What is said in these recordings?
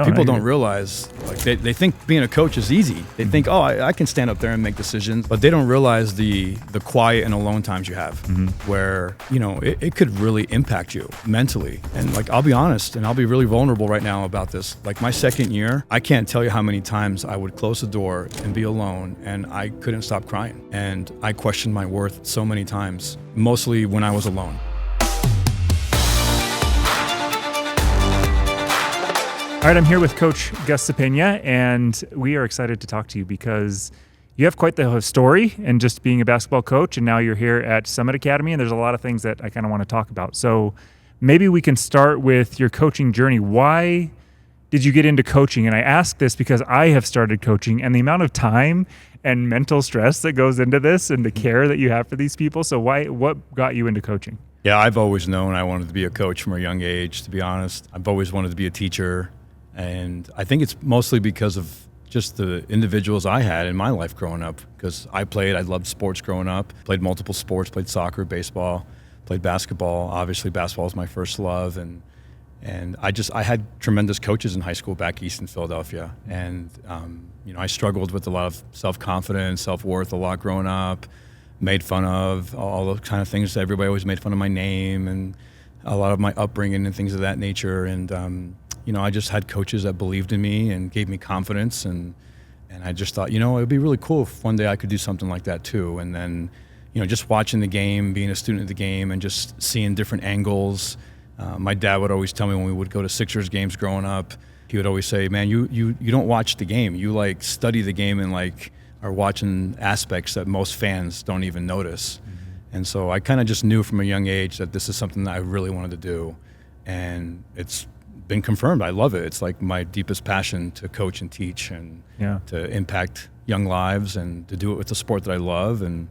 people don't realize, like they think being a coach is easy. They think, oh, I can stand up there and make decisions, but they don't realize the quiet and alone times you have where, you know, it could really impact you mentally. And like, I'll be honest, and I'll be really vulnerable right now about this. Like my second year, I can't tell you how many times I would close the door and be alone and I couldn't stop crying. And I questioned my worth so many times, mostly when I was alone. All right, I'm here with Coach Gus Sopeña, and we are excited to talk to you because you have quite the story in just being a basketball coach, and now you're here at Summit Academy, and there's a lot of things that I kind of want to talk about. So maybe we can start with your coaching journey. Why did you get into coaching? And I ask this because I have started coaching, and the amount of time and mental stress that goes into this and the care that you have for these people. So what got you into coaching? Yeah, I've always known I wanted to be a coach from a young age, to be honest. I've always wanted to be a teacher. And I think it's mostly because of just the individuals I had in my life growing up. Because I loved sports growing up, played multiple sports, played soccer, baseball, played basketball. Obviously, basketball was my first love. And I had tremendous coaches in high school back east in Philadelphia. And, you know, I struggled with a lot of self-confidence, self-worth a lot growing up, made fun of all those kind of things. Everybody always made fun of my name and a lot of my upbringing and things of that nature. And, you know, I just had coaches that believed in me and gave me confidence, and I just thought, you know, it would be really cool if one day I could do something like that too. And then, you know, just watching the game, being a student of the game, and just seeing different angles. My dad would always tell me when we would go to Sixers games growing up, he would always say, man, you don't watch the game. You like study the game and like are watching aspects that most fans don't even notice. And so I kind of just knew from a young age that this is something that I really wanted to do. And it's been confirmed. I love it. It's like my deepest passion to coach and teach and to impact young lives and to do it with the sport that I love. And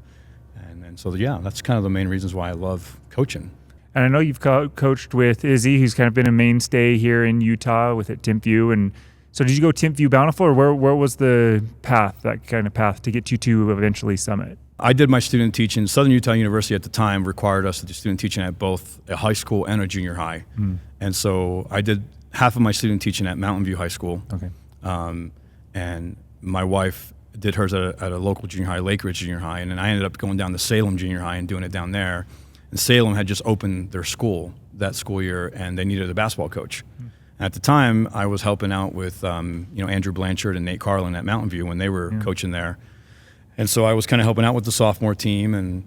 so, yeah, that's kind of the main reasons why I love coaching. And I know you've coached with Izzy, who's kind of been a mainstay here in Utah with at Timpview. And so did you go Timpview Bountiful, or where was the path, that kind of path to get you to eventually Summit? I did my student teaching. Southern Utah University at the time required us to do student teaching at both a high school and a junior high. And so I did half of my student teaching at Mountain View High School. Okay. And my wife did hers at a local junior high, Lake Ridge Junior High. And then I ended up going down to Salem Junior High and doing it down there. And Salem had just opened their school that school year, and they needed a basketball coach. At the time, I was helping out with you know, Andrew Blanchard and Nate Carlin at Mountain View when they were coaching there. And so I was kind of helping out with the sophomore team, and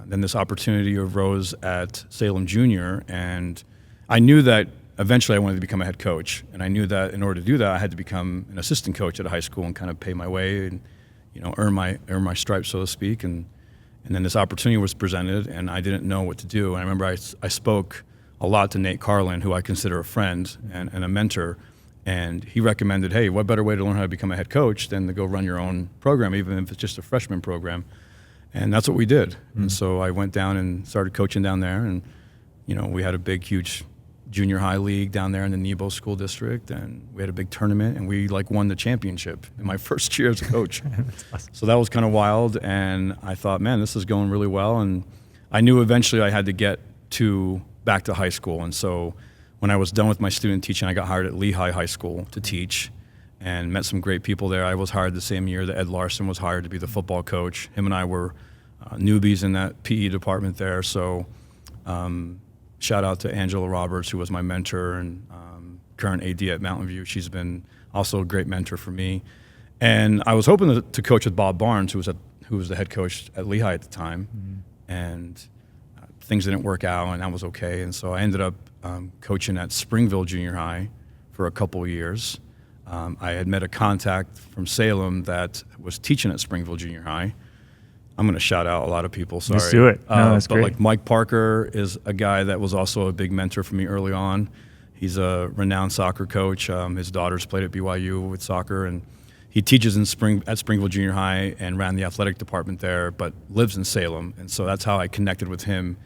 then this opportunity arose at Salem Junior, and I knew that eventually I wanted to become a head coach, and I knew that in order to do that, I had to become an assistant coach at a high school and kind of pay my way and, you know, earn my stripes, so to speak. And then this opportunity was presented, and I didn't know what to do. And I remember I spoke a lot to Nate Carlin, who I consider a friend and a mentor. And he recommended, hey, what better way to learn how to become a head coach than to go run your own program, even if it's just a freshman program. And that's what we did. And so I went down and started coaching down there. And, you know, we had a big, huge junior high league down there in the Nebo School District. And we had a big tournament, and we like won the championship in my first year as a coach. Awesome. So that was kind of wild. And I thought, man, this is going really well. And I knew eventually I had to get back to high school. And so when I was done with my student teaching, I got hired at Lehigh High School to teach and met some great people there. I was hired the same year that Ed Larson was hired to be the football coach. Him and I were newbies in that PE department there. So shout out to Angela Roberts, who was my mentor and current AD at Mountain View. She's been also a great mentor for me. And I was hoping to coach with Bob Barnes, who was the head coach at Lehigh at the time. And things didn't work out, and that was okay. And so I ended up coaching at Springville Junior High for a couple of years. I had met a contact from Salem that was teaching at Springville Junior High. I'm going to shout out a lot of people, sorry. Let's do it. No, that's but great. Like Mike Parker is a guy that was also a big mentor for me early on. He's a renowned soccer coach. His daughters played at BYU with soccer, and he teaches at Springville Junior High and ran the athletic department there, but lives in Salem. And so that's how I connected with him.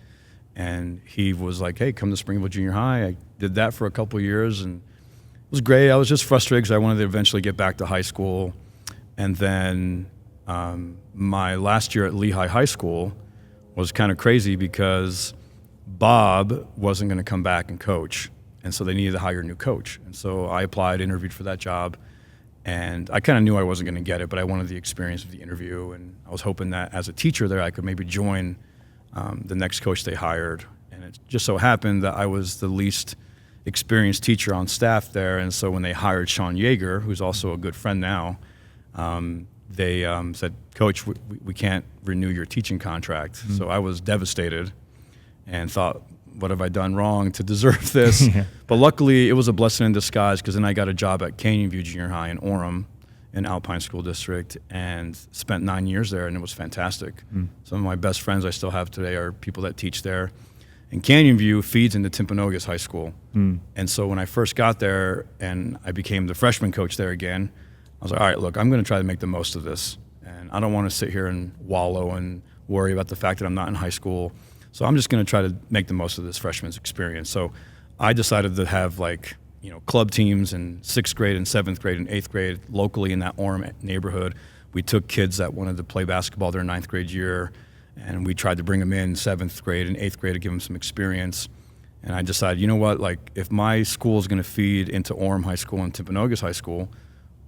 And he was like, hey, come to Springville Junior High. I did that for a couple of years, and it was great. I was just frustrated because I wanted to eventually get back to high school. And then my last year at Lehigh High School was kind of crazy because Bob wasn't going to come back and coach. And so they needed to hire a new coach. And so I applied, interviewed for that job. And I kind of knew I wasn't going to get it, but I wanted the experience of the interview. And I was hoping that as a teacher there, I could maybe join the next coach they hired. And it just so happened that I was the least experienced teacher on staff there. And so when they hired Sean Yeager, who's also a good friend now, they said, Coach, we can't renew your teaching contract. So I was devastated and thought, what have I done wrong to deserve this? But luckily, it was a blessing in disguise, because then I got a job at Canyon View Junior High in Orem in Alpine School District, and spent 9 years there, and it was fantastic. Some of my best friends I still have today are people that teach there. And Canyon View feeds into Timpanogos High School. And so when I first got there and I became the freshman coach there again, I was like, all right, look, I'm going to try to make the most of this. And I don't want to sit here and wallow and worry about the fact that I'm not in high school. So I'm just going to try to make the most of this freshman's experience. So I decided to have club teams in 6th grade and 7th grade and 8th grade locally in that Orem neighborhood. We took kids that wanted to play basketball their 9th grade year, and we tried to bring them in 7th grade and 8th grade to give them some experience. And I decided, you know what, if my school is going to feed into Orem High School and Timpanogos High School,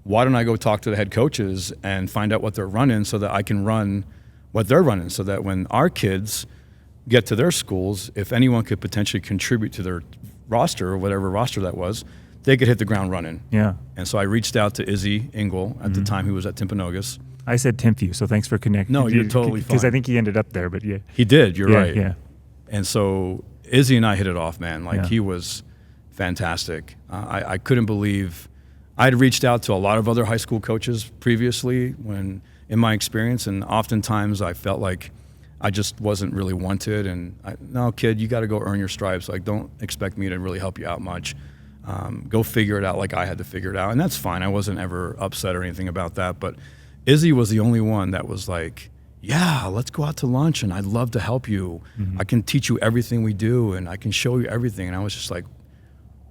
why don't I go talk to the head coaches and find out what they're running so that I can run what they're running, so that when our kids get to their schools, if anyone could potentially contribute to their roster, or whatever roster that was, they could hit the ground running. Yeah. And so I reached out to Izzy Engel at the time, who was at Timpanogos. I said Timpview, so thanks for connecting. No, you're totally fine. Because I think he ended up there, but yeah. He did, you're right. Yeah. And so Izzy and I hit it off, man. He was fantastic. I couldn't believe, I'd reached out to a lot of other high school coaches previously in my experience, and oftentimes I felt like I just wasn't really wanted. And no, kid, you got to go earn your stripes. Don't expect me to really help you out much. Go figure it out like I had to figure it out. And that's fine. I wasn't ever upset or anything about that. But Izzy was the only one that was like, yeah, let's go out to lunch and I'd love to help you. I can teach you everything we do and I can show you everything. And I was just like,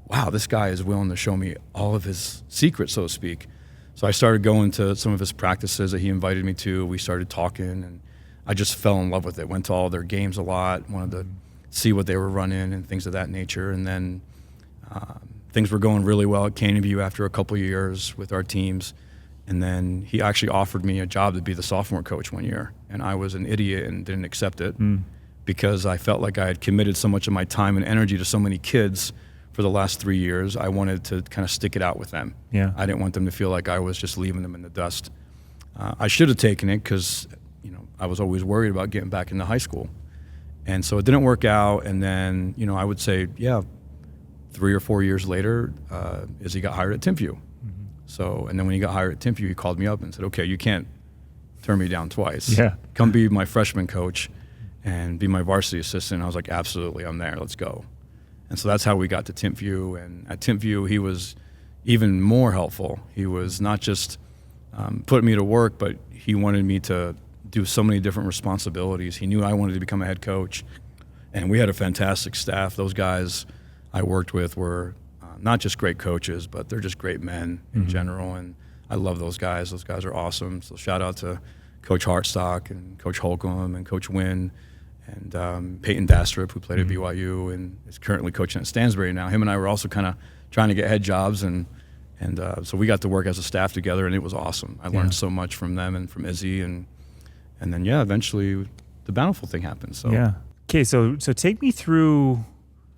wow, this guy is willing to show me all of his secrets, so to speak. So I started going to some of his practices that he invited me to. We started talking, and I just fell in love with it. Went to all their games a lot, wanted to see what they were running and things of that nature. And then things were going really well at Canyon View after a couple of years with our teams. And then he actually offered me a job to be the sophomore coach one year. And I was an idiot and didn't accept it because I felt like I had committed so much of my time and energy to so many kids for the last 3 years. I wanted to kind of stick it out with them. Yeah. I didn't want them to feel like I was just leaving them in the dust. I should have taken it because I was always worried about getting back into high school. And so it didn't work out. And then, I would say, 3 or 4 years later, Izzy got hired at Timpview. So, and then when he got hired at Timpview, he called me up and said, okay, you can't turn me down twice. Yeah. Come be my freshman coach and be my varsity assistant. And I was like, absolutely, I'm there, let's go. And so that's how we got to Timpview. And at Timpview, he was even more helpful. He was not just putting me to work, but he wanted me to do so many different responsibilities. He knew I wanted to become a head coach. And we had a fantastic staff. Those guys I worked with were not just great coaches, but they're just great men in general. And I love those guys. Those guys are awesome. So shout out to Coach Hartstock and Coach Holcomb and Coach Wynn and Peyton Dastrup, who played at BYU and is currently coaching at Stansbury now. Him and I were also kind of trying to get head jobs, and so we got to work as a staff together, and it was awesome. I learned so much from them and from Izzy, and then eventually the Bountiful thing happened. So okay, so take me through.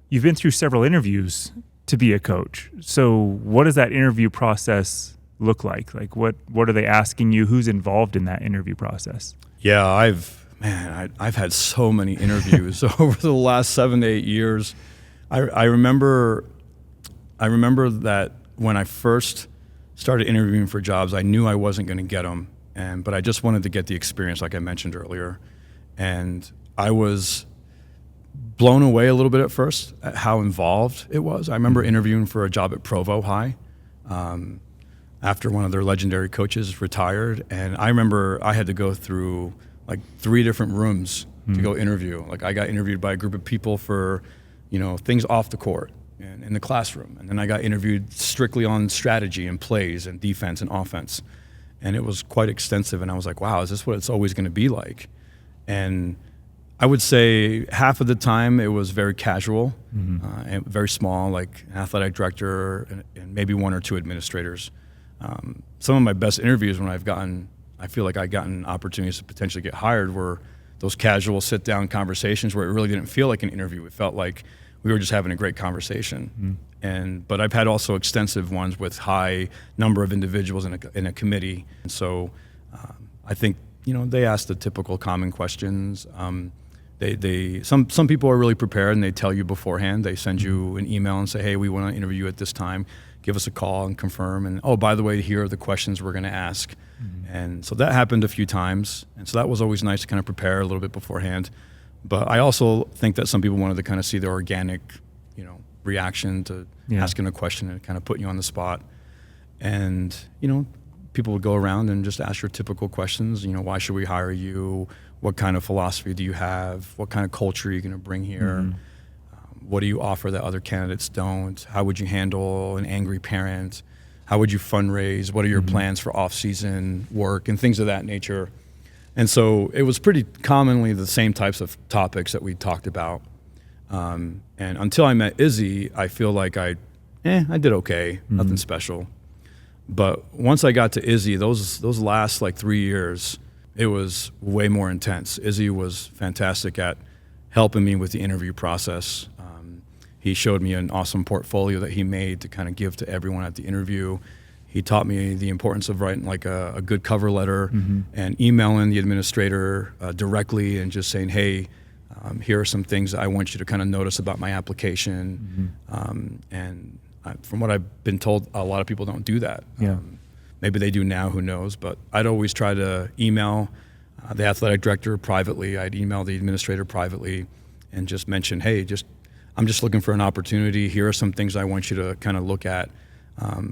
You've been through several interviews to be a coach. So what does that interview process look like? Like what are they asking you? Who's involved in that interview process? Yeah, I've had so many interviews over the last 7 to 8 years. I remember that when I first started interviewing for jobs, I knew I wasn't going to get them, but I just wanted to get the experience, like I mentioned earlier. And I was blown away a little bit at first at how involved it was. I remember interviewing for a job at Provo High after one of their legendary coaches retired, and I remember I had to go through like 3 different rooms to go interview. Like I got interviewed by a group of people for, things off the court and in the classroom. And then I got interviewed strictly on strategy and plays and defense and offense. And it was quite extensive. And I was like, wow, is this what it's always going to be like? And I would say half of the time it was very casual, and very small, like an athletic director and maybe one or two administrators. Some of my best interviews when I feel like I've gotten opportunities to potentially get hired were those casual sit-down conversations where it really didn't feel like an interview. It felt like we were just having a great conversation. But I've had also extensive ones with high number of individuals in a committee. And so I think, they ask the typical common questions. Some people are really prepared and they tell you beforehand. They send you an email and say, hey, we want to interview you at this time. Give us a call and confirm. And, oh, by the way, here are the questions we're going to ask. And so that happened a few times. And so that was always nice to kind of prepare a little bit beforehand. But I also think that some people wanted to kind of see the organic, reaction to asking a question and kind of putting you on the spot. And, people would go around and just ask your typical questions. Why should we hire you? What kind of philosophy do you have? What kind of culture are you going to bring here? What do you offer that other candidates don't? How would you handle an angry parent? How would you fundraise? What are your plans for off-season work and things of that nature? And so it was pretty commonly the same types of topics that we talked about. And until I met Izzy, I feel like I did okay, nothing special. But once I got to Izzy, those last like 3 years, it was way more intense. Izzy was fantastic at helping me with the interview process. He showed me an awesome portfolio that he made to kind of give to everyone at the interview. He taught me the importance of writing like a good cover letter and emailing the administrator directly and just saying, hey, here are some things that I want you to kind of notice about my application. And from what I've been told, a lot of people don't do that. Maybe they do now, who knows? But I'd always try to email the athletic director privately. I'd email the administrator privately and just mention, hey, I'm just looking for an opportunity. Here are some things I want you to kind of look at.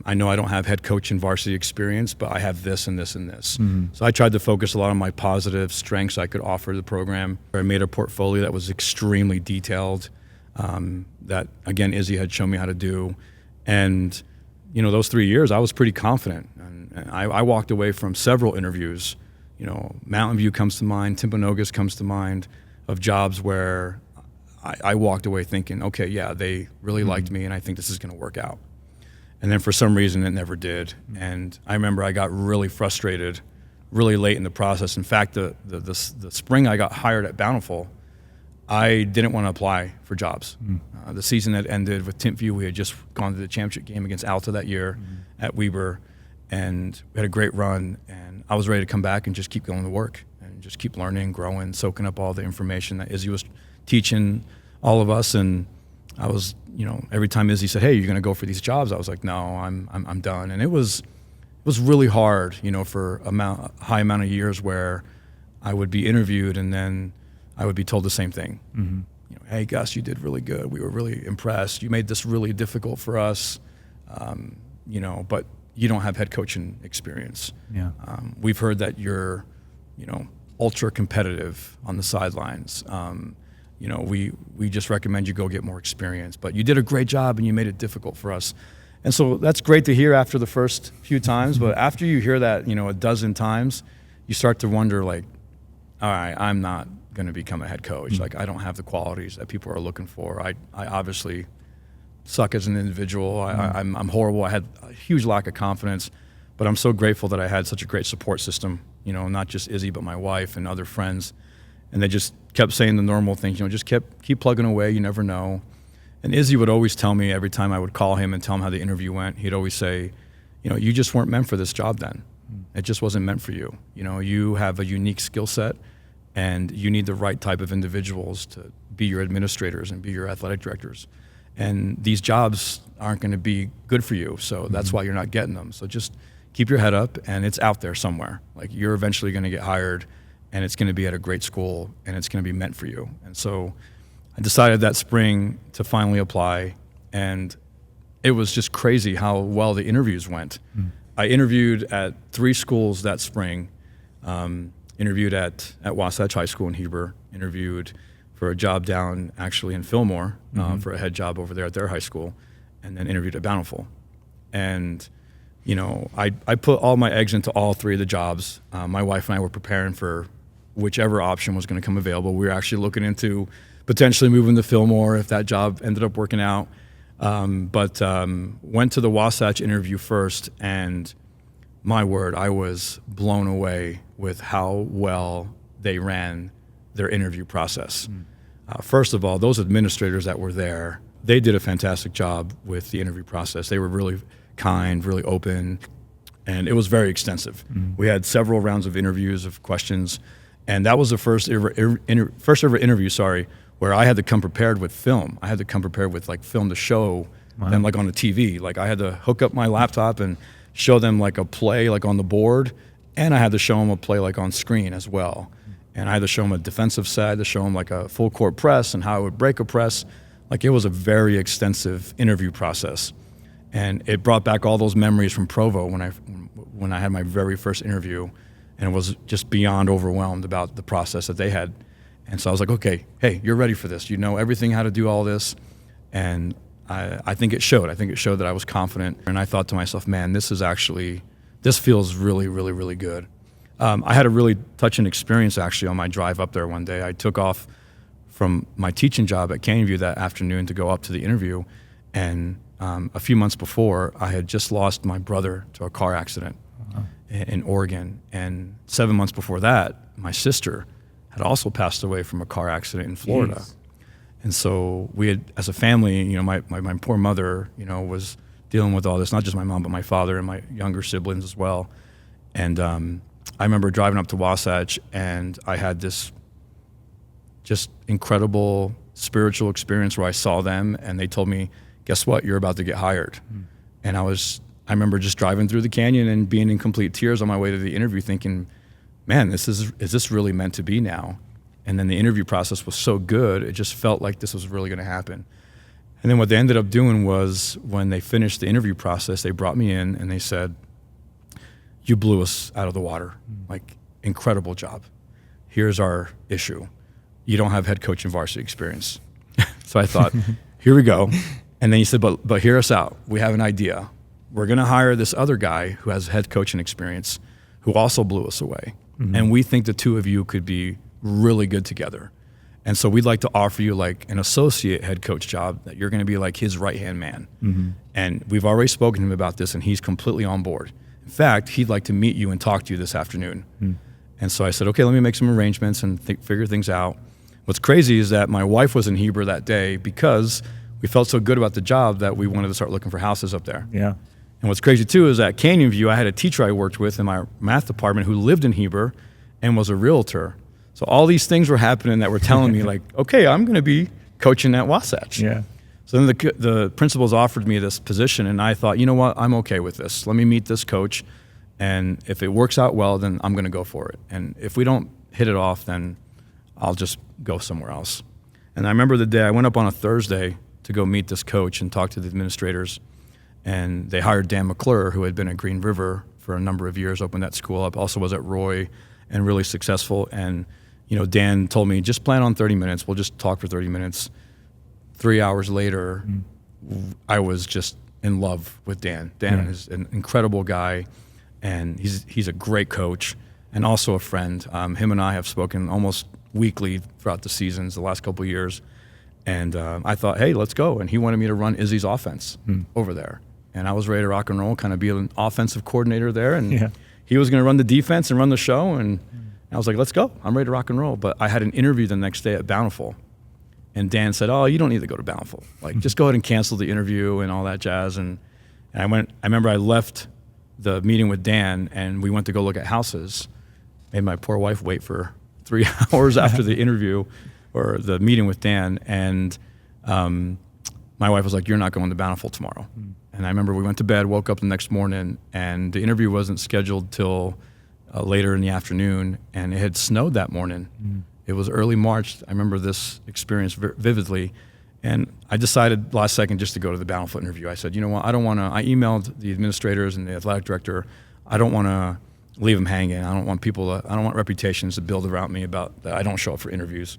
I know I don't have head coach and varsity experience, but I have this and this and this. So I tried to focus a lot on my positive strengths I could offer the program. I made a portfolio that was extremely detailed, that, again, Izzy had shown me how to do. And, those 3 years, I was pretty confident. And I walked away from several interviews. Mountain View comes to mind, Timpanogos comes to mind, of jobs where I walked away thinking, okay, yeah, they really liked me and I think this is going to work out. And then for some reason it never did. And I remember I got really frustrated really late in the process. In fact, the spring I got hired at Bountiful, I didn't want to apply for jobs. The season had ended with Timpview. We had just gone to the championship game against Alta that year at Weber, and we had a great run. And I was ready to come back and just keep going to work and just keep learning, growing, soaking up all the information that Izzy was teaching all of us. And I was, every time Izzy said, hey, you're going to go for these jobs, I was like, no, I'm done. And it was really hard, for a high amount of years where I would be interviewed and then I would be told the same thing. Hey, Gus, you did really good. We were really impressed. You made this really difficult for us, but you don't have head coaching experience. We've heard that you're, ultra competitive on the sidelines. We just recommend you go get more experience. But you did a great job and you made it difficult for us. And so that's great to hear after the first few times. But after you hear that, a dozen times, you start to wonder, like, all right, I'm not going to become a head coach. Like, I don't have the qualities that people are looking for. I obviously suck as an individual. I'm horrible. I had a huge lack of confidence. But I'm so grateful that I had such a great support system, not just Izzy, but my wife and other friends. And they just kept saying the normal things, just keep plugging away, you never know. And Izzy would always tell me every time I would call him and tell him how the interview went, he'd always say, you just weren't meant for this job then. It just wasn't meant for you. You have a unique skill set and you need the right type of individuals to be your administrators and be your athletic directors. And these jobs aren't going to be good for you, so that's why you're not getting them. So just keep your head up, and it's out there somewhere. Like, you're eventually going to get hired, and it's going to be at a great school, and it's going to be meant for you. And so I decided that spring to finally apply, and it was just crazy how well the interviews went. I interviewed at 3 schools that spring. Interviewed at Wasatch High School in Heber, interviewed for a job down actually in Fillmore for a head job over there at their high school, and then interviewed at Bountiful. And I put all my eggs into all 3 of the jobs. My wife and I were preparing for whichever option was going to come available. We were actually looking into potentially moving to Fillmore if that job ended up working out. But went to the Wasatch interview first, and my word, I was blown away with how well they ran their interview process. First of all, those administrators that were there, they did a fantastic job with the interview process. They were really kind, really open, and it was very extensive. We had several rounds of interviews, of questions, and that was the first ever interview, where I had to come prepared with film. I had to come prepared with like film to show them like on the TV. Like I had to hook up my laptop and show them like a play like on the board, and I had to show them a play like on screen as well. And I had to show them a defensive side, to show them like a full court press and how I would break a press. Like it was a very extensive interview process. And it brought back all those memories from Provo when I had my very first interview, and was just beyond overwhelmed about the process that they had. And so I was like, okay, hey, you're ready for this. You know everything, how to do all this. And I think it showed. I think it showed that I was confident. And I thought to myself, man, this feels really, really, really good. I had a really touching experience actually on my drive up there one day. I took off from my teaching job at Canyon View that afternoon to go up to the interview. And a few months before, I had just lost my brother to a car accident in Oregon. And 7 months before that, my sister had also passed away from a car accident in Florida. Jeez. And so we had, as a family, my poor mother, was dealing with all this, not just my mom, but my father and my younger siblings as well. And I remember driving up to Wasatch, and I had this just incredible spiritual experience where I saw them, and they told me, guess what, you're about to get hired. And I remember just driving through the canyon and being in complete tears on my way to the interview thinking, man, is this really meant to be now? And then the interview process was so good, it just felt like this was really going to happen. And then what they ended up doing was, when they finished the interview process, they brought me in and they said, you blew us out of the water. Like, incredible job. Here's our issue. You don't have head coach and varsity experience. So I thought, here we go. And then he said, but hear us out. We have an idea. We're going to hire this other guy who has head coaching experience, who also blew us away. And we think the two of you could be really good together. And so we'd like to offer you like an associate head coach job, that you're going to be like his right-hand man. And we've already spoken to him about this, and he's completely on board. In fact, he'd like to meet you and talk to you this afternoon. And so I said, okay, let me make some arrangements and figure things out. What's crazy is that my wife was in Heber that day because we felt so good about the job that we wanted to start looking for houses up there. Yeah. And what's crazy too is at Canyon View, I had a teacher I worked with in my math department who lived in Heber and was a realtor. So all these things were happening that were telling me like, okay, I'm going to be coaching at Wasatch. Yeah. So then the principals offered me this position, and I thought, you know what, I'm okay with this. Let me meet this coach, and if it works out well, then I'm going to go for it. And if we don't hit it off, then I'll just go somewhere else. And I remember the day I went up on a Thursday to go meet this coach and talk to the administrators, and they hired Dan McClure, who had been at Green River for a number of years, opened that school up, also was at Roy and really successful. And Dan told me, just plan on 30 minutes. We'll just talk for 30 minutes. 3 hours later, I was just in love with Dan. Dan is an incredible guy, and he's a great coach and also a friend. Him and I have spoken almost weekly throughout the seasons the last couple of years. And I thought, hey, let's go. And he wanted me to run Izzy's offense over there. And I was ready to rock and roll, kind of be an offensive coordinator there. And he was going to run the defense and run the show. And I was like, let's go. I'm ready to rock and roll. But I had an interview the next day at Bountiful. And Dan said, oh, you don't need to go to Bountiful. Like, just go ahead and cancel the interview and all that jazz. And I remember I left the meeting with Dan, and we went to go look at houses. Made my poor wife wait for 3 hours after the interview or the meeting with Dan. And my wife was like, you're not going to Bountiful tomorrow. And I remember we went to bed, woke up the next morning, and the interview wasn't scheduled till later in the afternoon, and it had snowed that morning. It was early March. I remember this experience vividly. And I decided last second just to go to the Bountiful interview. I said, you know what, I emailed the administrators and the athletic director. I don't want to leave them hanging. I don't want reputations to build around me about that I don't show up for interviews.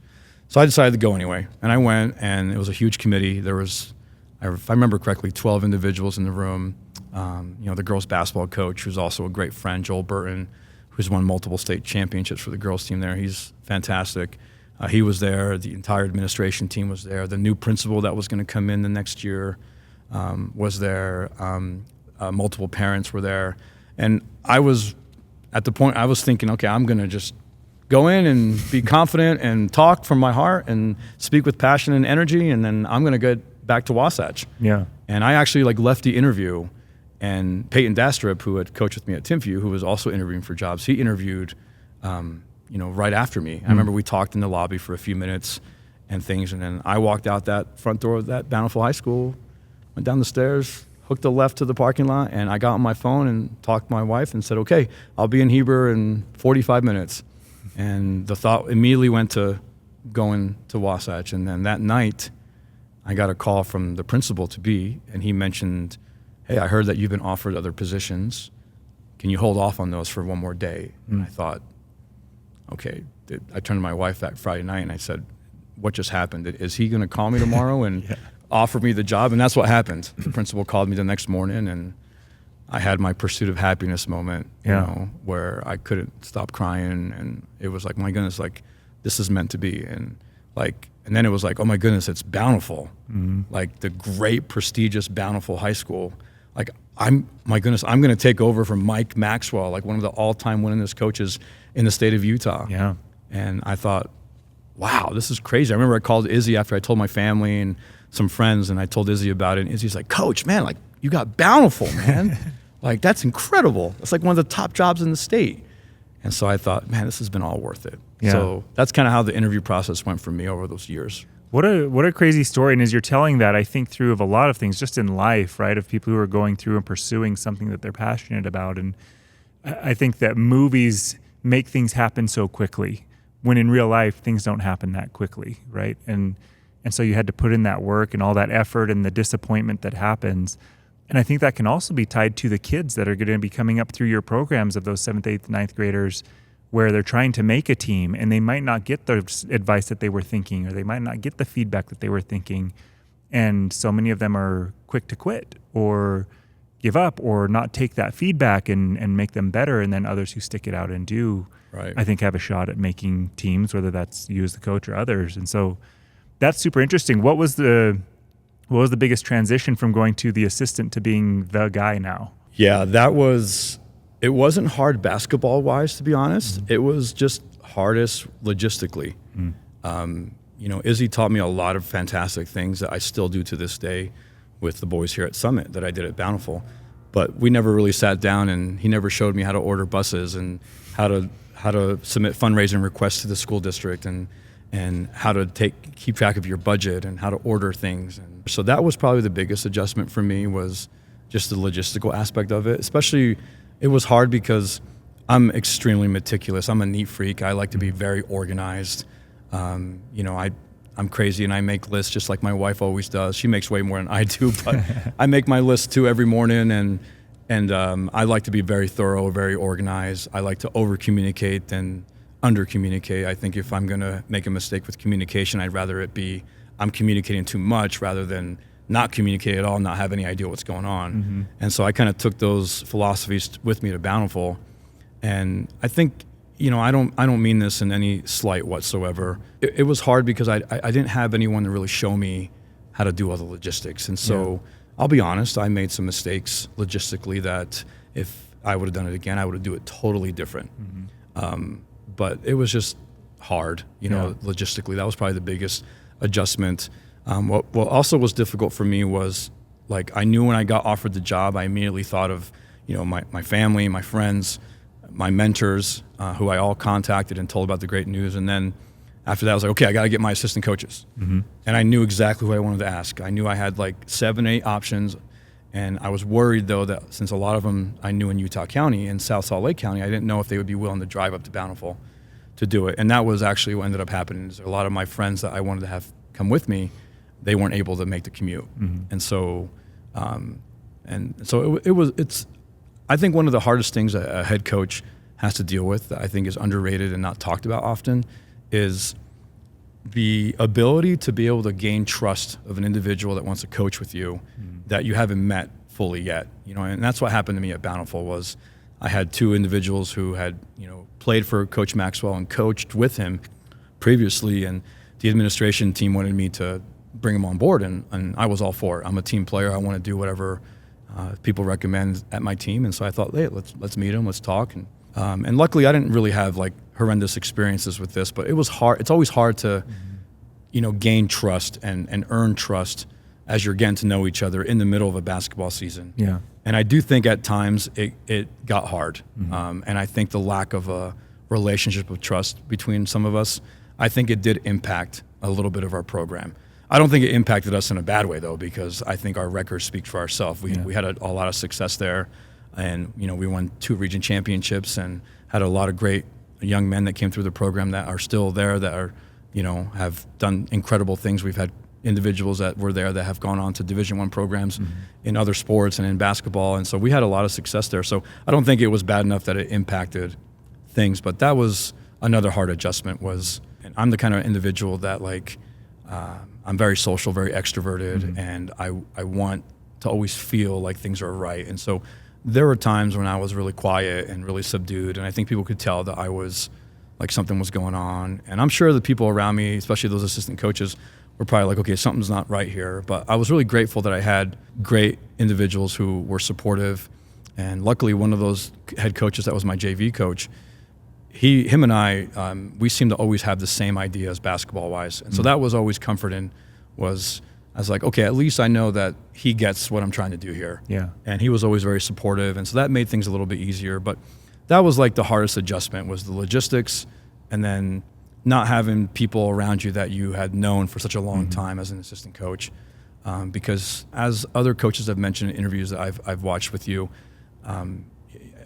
So I decided to go anyway. And I went, and it was a huge committee. There was, if I remember correctly, 12 individuals in the room. The girls basketball coach, who's also a great friend, Joel Burton, who's won multiple state championships for the girls team there. He's fantastic. He was there. The entire administration team was there. The new principal that was going to come in the next year was there. Multiple parents were there. And I was at the point I was thinking, okay, I'm going to just go in and be confident and talk from my heart and speak with passion and energy, and then I'm going to get back to Wasatch. Yeah. And I actually left the interview, and Peyton Dastrup, who had coached with me at Timpview, who was also interviewing for jobs, he interviewed right after me. I remember we talked in the lobby for a few minutes and things, and then I walked out that front door of that Bountiful High School, went down the stairs, hooked a left to the parking lot, and I got on my phone and talked to my wife and said, okay, I'll be in Heber in 45 minutes. And the thought immediately went to going to Wasatch. And then that night, I got a call from the principal to be, and he mentioned, hey, I heard that you've been offered other positions. Can you hold off on those for one more day? And I thought, okay. I turned to my wife that Friday night and I said, what just happened? Is he going to call me tomorrow and offer me the job? And that's what happened. The principal called me the next morning, and I had my pursuit of happiness moment, where I couldn't stop crying, and it was like, my goodness, this is meant to be. And then it was like, oh my goodness, it's Bountiful, the great prestigious Bountiful High School. I'm going to take over from Mike Maxwell, one of the all-time winningest coaches in the state of Utah. Yeah. And I thought, wow, this is crazy. I remember I called Izzy after I told my family and some friends, and I told Izzy about it. And Izzy's like, Coach, man, you got Bountiful, man. That's incredible. It's one of the top jobs in the state. And so I thought, man, this has been all worth it. Yeah. So that's kind of how the interview process went for me over those years. What a crazy story. And as you're telling that, I think through of a lot of things just in life, right, of people who are going through and pursuing something that they're passionate about. And I think that movies make things happen so quickly when in real life things don't happen that quickly, right? And so you had to put in that work and all that effort and the disappointment that happens. And I think that can also be tied to the kids that are going to be coming up through your programs of those 7th, 8th, 9th graders, where they're trying to make a team and they might not get the advice that they were thinking, or they might not get the feedback that they were thinking. And so many of them are quick to quit or give up or not take that feedback and make them better. And then others who stick it out and do, I think, have a shot at making teams, whether that's you as the coach or others. And so that's super interesting. What was the biggest transition from going to the assistant to being the guy now? Yeah, it wasn't hard basketball-wise, to be honest. It was just hardest logistically. Izzy taught me a lot of fantastic things that I still do to this day with the boys here at Summit that I did at Bountiful. But we never really sat down, and he never showed me how to order buses and how to submit fundraising requests to the school district and how to keep track of your budget and how to order things. And so that was probably the biggest adjustment for me, was just the logistical aspect of it. Especially, it was hard because I'm extremely meticulous. I'm a neat freak. I like to be very organized. I'm crazy and I make lists just like my wife always does. She makes way more than I do, but I make my list too every morning, and I like to be very thorough, very organized. I like to over-communicate than under-communicate. I think if I'm going to make a mistake with communication, I'd rather it be I'm communicating too much rather than not communicate at all, not have any idea what's going on. And so I kind of took those philosophies with me to Bountiful. And I think, I don't mean this in any slight whatsoever. It was hard because I didn't have anyone to really show me how to do all the logistics. And so I'll be honest, I made some mistakes logistically that if I would have done it again, I would have do it totally different. But it was just hard, logistically. That was probably the biggest adjustment. What also was difficult for me was, I knew when I got offered the job, I immediately thought of, my family, my friends, my mentors, who I all contacted and told about the great news. And then after that, I was like, okay, I got to get my assistant coaches. And I knew exactly who I wanted to ask. I knew I had 7, 8 options. And I was worried, though, that since a lot of them I knew in Utah County and South Salt Lake County, I didn't know if they would be willing to drive up to Bountiful to do it. And that was actually what ended up happening. Is a lot of my friends that I wanted to have come with me, they weren't able to make the commute. And so it's I think one of the hardest things a head coach has to deal with that I think is underrated and not talked about often is the ability to be able to gain trust of an individual that wants to coach with you that you haven't met fully yet. And that's what happened to me at Bountiful was I had two individuals who had, played for Coach Maxwell and coached with him previously, and the administration team wanted me to bring him on board, and I was all for it. I'm a team player. I want to do whatever people recommend at my team, and so I thought, hey, let's meet him, let's talk, and luckily I didn't really have like horrendous experiences with this, but it was hard. It's always hard to, gain trust and earn trust as you're getting to know each other in the middle of a basketball season. Yeah. And I do think at times it got hard, and I think the lack of a relationship of trust between some of us, I think it did impact a little bit of our program. I don't think it impacted us in a bad way, though, because I think our records speak for ourselves. We had a lot of success there, and we won 2 region championships and had a lot of great young men that came through the program that are still there, that are have done incredible things. We've had individuals that were there that have gone on to Division I programs in other sports and in basketball, and so we had a lot of success there. So I don't think it was bad enough that it impacted things, but that was another hard adjustment. And I'm the kind of individual that I'm very social, very extroverted, and I want to always feel like things are right. And so there were times when I was really quiet and really subdued, and I think people could tell that I was like something was going on. And I'm sure the people around me, especially those assistant coaches, were probably like, okay, something's not right here. But I was really grateful that I had great individuals who were supportive. And luckily, one of those head coaches that was my JV coach, him and I, we seemed to always have the same ideas basketball-wise. And so that was always comforting. I was like, okay, at least I know that he gets what I'm trying to do here. Yeah. And he was always very supportive. And so that made things a little bit easier. But that was like the hardest adjustment, was the logistics, and then not having people around you that you had known for such a long time as an assistant coach. Because as other coaches have mentioned in interviews that I've watched with you,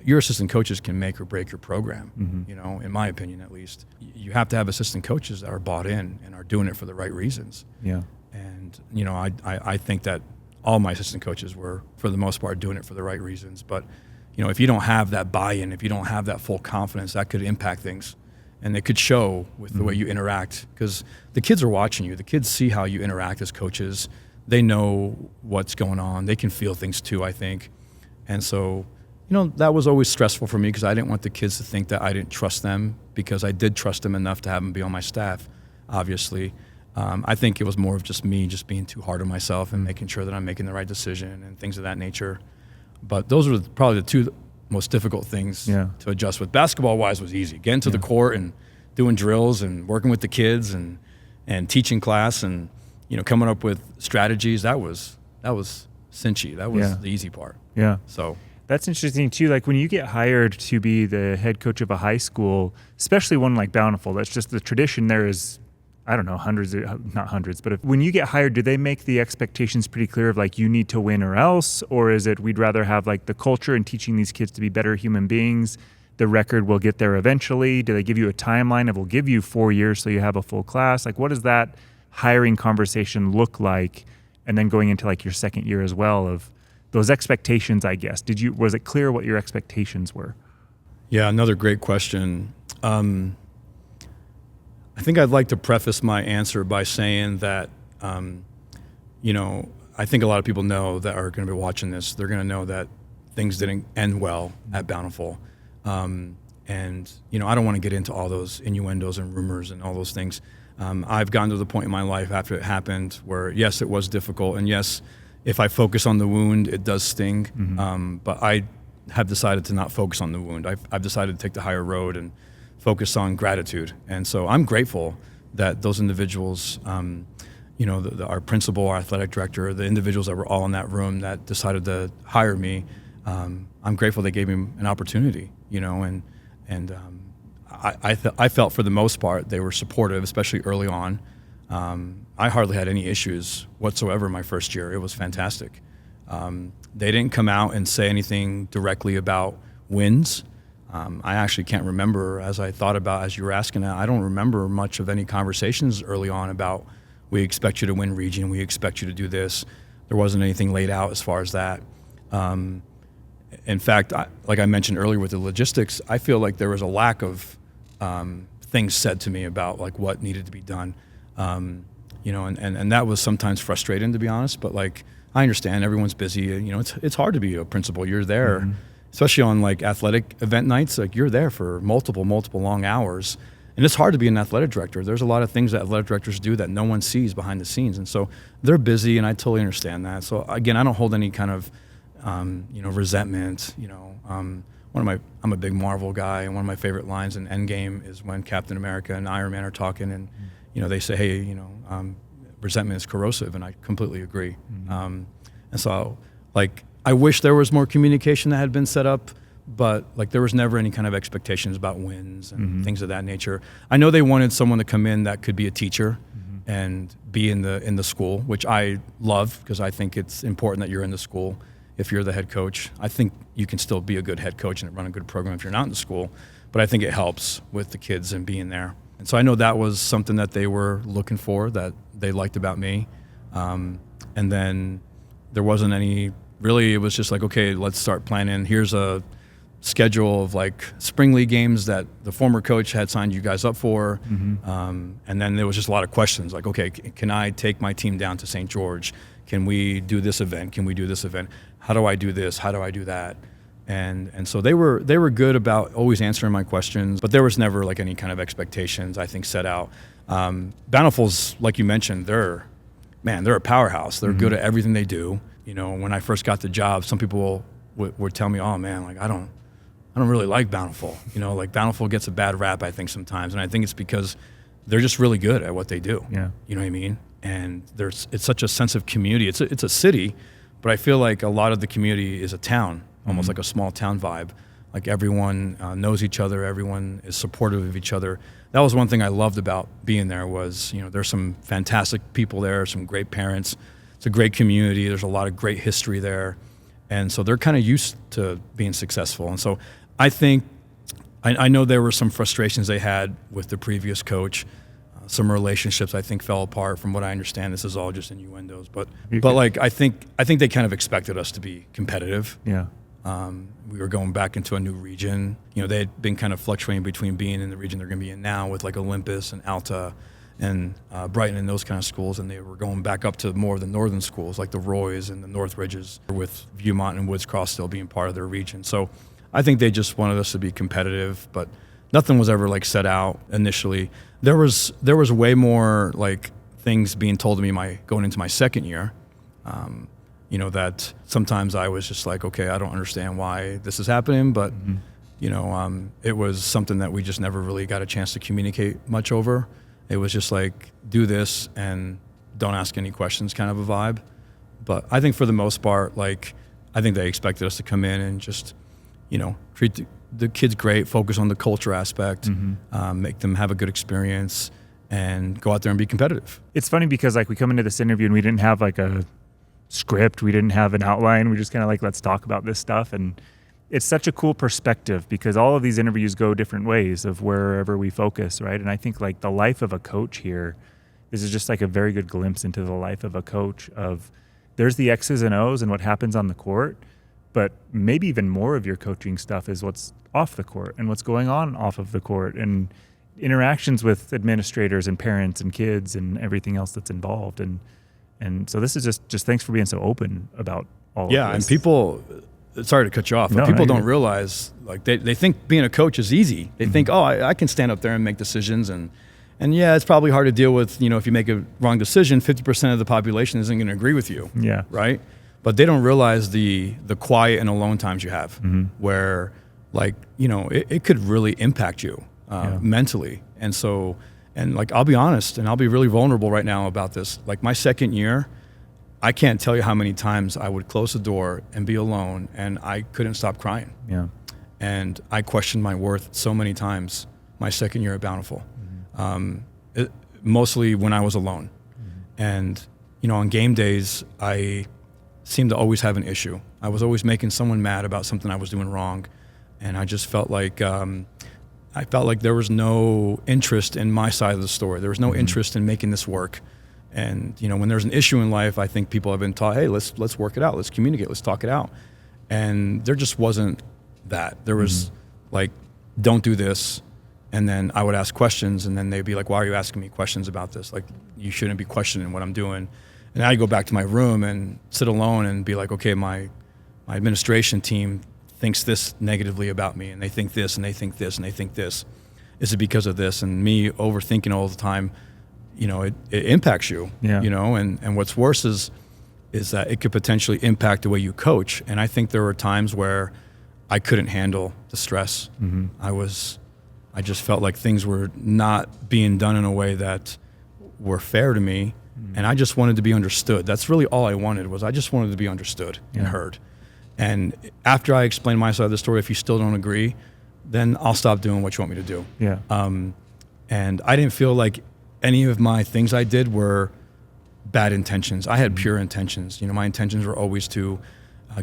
your assistant coaches can make or break your program, in my opinion at least. You have to have assistant coaches that are bought in and are doing it for the right reasons. Yeah. And, I think that all my assistant coaches were, for the most part, doing it for the right reasons. But, if you don't have that buy-in, if you don't have that full confidence, that could impact things. And it could show with the way you interact, because the kids are watching you. The kids see how you interact as coaches. They know what's going on. They can feel things too, I think. And so, that was always stressful for me, because I didn't want the kids to think that I didn't trust them, because I did trust them enough to have them be on my staff, obviously. I think it was more of just me just being too hard on myself and making sure that I'm making the right decision and things of that nature. But those were probably the two most difficult things to adjust with. Basketball-wise was easy. Getting to the court and doing drills and working with the kids and teaching class and, coming up with strategies, that was cinchy. That was the easy part. Yeah. So that's interesting too. Like when you get hired to be the head coach of a high school, especially one like Bountiful, that's just the tradition there is, I don't know, not hundreds, but when you get hired, do they make the expectations pretty clear of like, you need to win or else? Or is it, we'd rather have like the culture and teaching these kids to be better human beings? The record will get there eventually. Do they give you a timeline of, we'll give you 4 years so you have a full class? Like, what does that hiring conversation look like? And then going into like your second year as well, of those expectations, I guess. Was it clear what your expectations were? Yeah, another great question. I think I'd like to preface my answer by saying that, I think a lot of people know that are going to be watching this. They're going to know that things didn't end well at Bountiful. And, I don't want to get into all those innuendos and rumors and all those things. I've gotten to the point in my life after it happened where, yes, it was difficult. And yes, if I focus on the wound, it does sting. But I have decided to not focus on the wound. I've decided to take the higher road and focus on gratitude. And so I'm grateful that those individuals, our principal, our athletic director, the individuals that were all in that room that decided to hire me, I'm grateful they gave me an opportunity, I felt for the most part they were supportive, especially early on. I hardly had any issues whatsoever my first year. It was fantastic. They didn't come out and say anything directly about wins. I actually can't remember, as you were asking that, I don't remember much of any conversations early on about, we expect you to win region, we expect you to do this. There wasn't anything laid out as far as that. In fact, like I mentioned earlier with the logistics, I feel like there was a lack of things said to me about like what needed to be done. And that was sometimes frustrating, to be honest, but like, I understand everyone's busy. It's hard to be a principal. You're there. especially on like athletic event nights, like you're there for multiple long hours. And it's hard to be an athletic director. There's a lot of things that athletic directors do that no one sees behind the scenes. And so they're busy, and I totally understand that. So again, I don't hold any kind of, resentment. I'm a big Marvel guy, and one of my favorite lines in Endgame is when Captain America and Iron Man are talking, and, they say, hey, resentment is corrosive, and I completely agree. And so, like, I wish there was more communication that had been set up, but like there was never any kind of expectations about wins and things of that nature. I know they wanted someone to come in that could be a teacher and be in the school, which I love because I think it's important that you're in the school. If you're the head coach, I think you can still be a good head coach and run a good program if you're not in the school, but I think it helps with the kids and being there. And so I know that was something that they were looking for, that they liked about me. And then there wasn't any, really, it was just like, okay, let's start planning. Here's a schedule of like spring league games that the former coach had signed you guys up for. And then there was just a lot of questions like, okay, can I take my team down to St. George? Can we do this event? Can we do this event? How do I do this? How do I do that? And so they were good about always answering my questions, but there was never like any kind of expectations, I think, set out. Bountiful's, like you mentioned, they're a powerhouse. They're good at everything they do. When I first got the job, some people would tell me, oh man, like I don't really like Bountiful. Like Bountiful gets a bad rap, I think, sometimes. And I think it's because they're just really good at what they do. Yeah. You know what I mean? And it's such a sense of community. It's a city, but I feel like a lot of the community is a town, almost like a small town vibe. Like everyone knows each other. Everyone is supportive of each other. That was one thing I loved about being there was, there's some fantastic people there, some great parents. It's a great community. There's a lot of great history there. And so they're kind of used to being successful. And so I think, I know there were some frustrations they had with the previous coach. Some relationships I think fell apart from what I understand. This is all just innuendos, but like I think they kind of expected us to be competitive. Yeah. We were going back into a new region. They had been kind of fluctuating between being in the region they're going to be in now with like Olympus and Alta and Brighton and those kind of schools, and they were going back up to more of the northern schools like the Roys and the North Ridges, with Viewmont and Woods Cross still being part of their region. So I think they just wanted us to be competitive, but nothing was ever like set out initially. There was way more like things being told to me going into my second year. That sometimes I was just like, okay, I don't understand why this is happening, but it was something that we just never really got a chance to communicate much over. It was just like, do this and don't ask any questions kind of a vibe. But I think for the most part, like, I think they expected us to come in and just, treat the kids great, focus on the culture aspect, make them have a good experience, and go out there and be competitive. It's funny because like we come into this interview and we didn't have like a script, we didn't have an outline, we just kind of like, let's talk about this stuff. And it's such a cool perspective because all of these interviews go different ways of wherever we focus, right? And I think like the life of a coach here, this is just like a very good glimpse into the life of a coach of there's the X's and O's and what happens on the court, but maybe even more of your coaching stuff is what's off the court and what's going on off of the court and interactions with administrators and parents and kids and everything else that's involved. And so this is just thanks for being so open about all of this. Yeah, and people, sorry to cut you off, but people don't realize, like they think being a coach is easy. They think, oh, I can stand up there and make decisions and yeah, it's probably hard to deal with, if you make a wrong decision, 50% of the population isn't going to agree with you. Yeah. Right? But they don't realize the quiet and alone times you have where like, it could really impact you mentally. And so, and like, I'll be honest and I'll be really vulnerable right now about this. Like my second year, I can't tell you how many times I would close the door and be alone and I couldn't stop crying. Yeah. And I questioned my worth so many times my second year at Bountiful, mostly when I was alone. And, on game days, I seemed to always have an issue. I was always making someone mad about something I was doing wrong. And I just felt like, there was no interest in my side of the story. There was no interest in making this work. And, when there's an issue in life, I think people have been taught, hey, let's work it out. Let's communicate. Let's talk it out. And there just wasn't that. There was like, don't do this. And then I would ask questions and then they'd be like, why are you asking me questions about this? Like, you shouldn't be questioning what I'm doing. And I'd go back to my room and sit alone and be like, okay, my administration team thinks this negatively about me, and they think this, and they think this, and they think this. Is it because of this? And me overthinking all the time, it impacts you, and what's worse is that it could potentially impact the way you coach. And I think there were times where I couldn't handle the stress. I just felt like things were not being done in a way that were fair to me. And I just wanted to be understood. That's really all I wanted, I just wanted to be understood and heard. And after I explained my side of the story, if you still don't agree, then I'll stop doing what you want me to do. Yeah. And I didn't feel like any of my things I did were bad intentions. I had pure intentions. My intentions were always to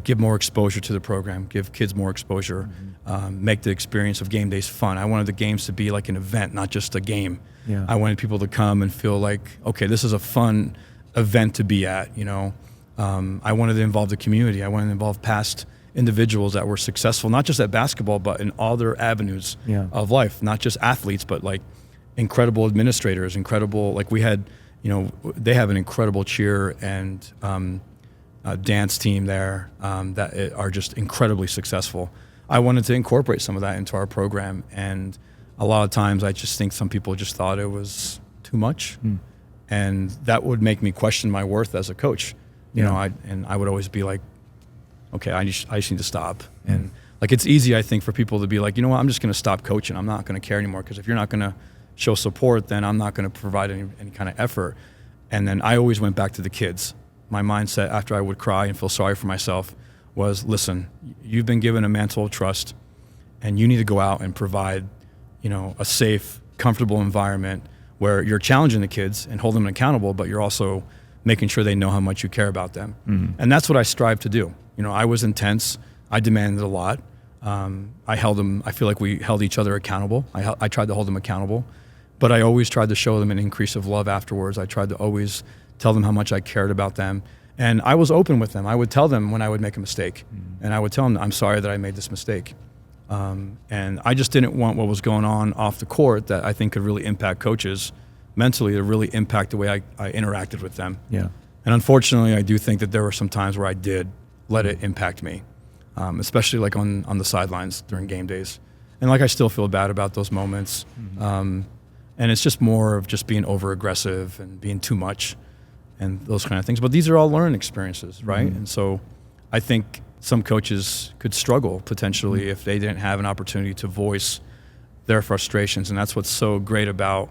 give more exposure to the program, give kids more exposure, make the experience of game days fun. I wanted the games to be like an event, not just a game. Yeah. I wanted people to come and feel like, okay, this is a fun event to be at. I wanted to involve the community. I wanted to involve past individuals that were successful, not just at basketball, but in all their avenues of life, not just athletes, but like incredible administrators, like we had, they have an incredible cheer and dance team there that are just incredibly successful. I wanted to incorporate some of that into our program, and a lot of times I just think some people just thought it was too much, and that would make me question my worth as a coach. I would always be like, okay, I just need to stop. And like, it's easy, I think, for people to be like, I'm just going to stop coaching. I'm not going to care anymore, because if you're not going to show support, then I'm not going to provide any kind of effort. And then I always went back to the kids. My mindset after I would cry and feel sorry for myself was, listen, you've been given a mantle of trust, and you need to go out and provide, a safe, comfortable environment where you're challenging the kids and holding them accountable, but you're also making sure they know how much you care about them. And that's what I strive to do. I was intense. I demanded a lot. I feel like we held each other accountable. I tried to hold them accountable, but I always tried to show them an increase of love afterwards. I tried to always tell them how much I cared about them. And I was open with them. I would tell them when I would make a mistake. And I would tell them, I'm sorry that I made this mistake. And I just didn't want what was going on off the court that I think could really impact coaches mentally, to really impact the way I interacted with them. Yeah. And unfortunately, I do think that there were some times where I did let it impact me, especially like on the sidelines during game days. And like, I still feel bad about those moments. And it's just more of just being over aggressive and being too much and those kind of things. But these are all learning experiences, right? And so I think some coaches could struggle potentially if they didn't have an opportunity to voice their frustrations. And that's what's so great about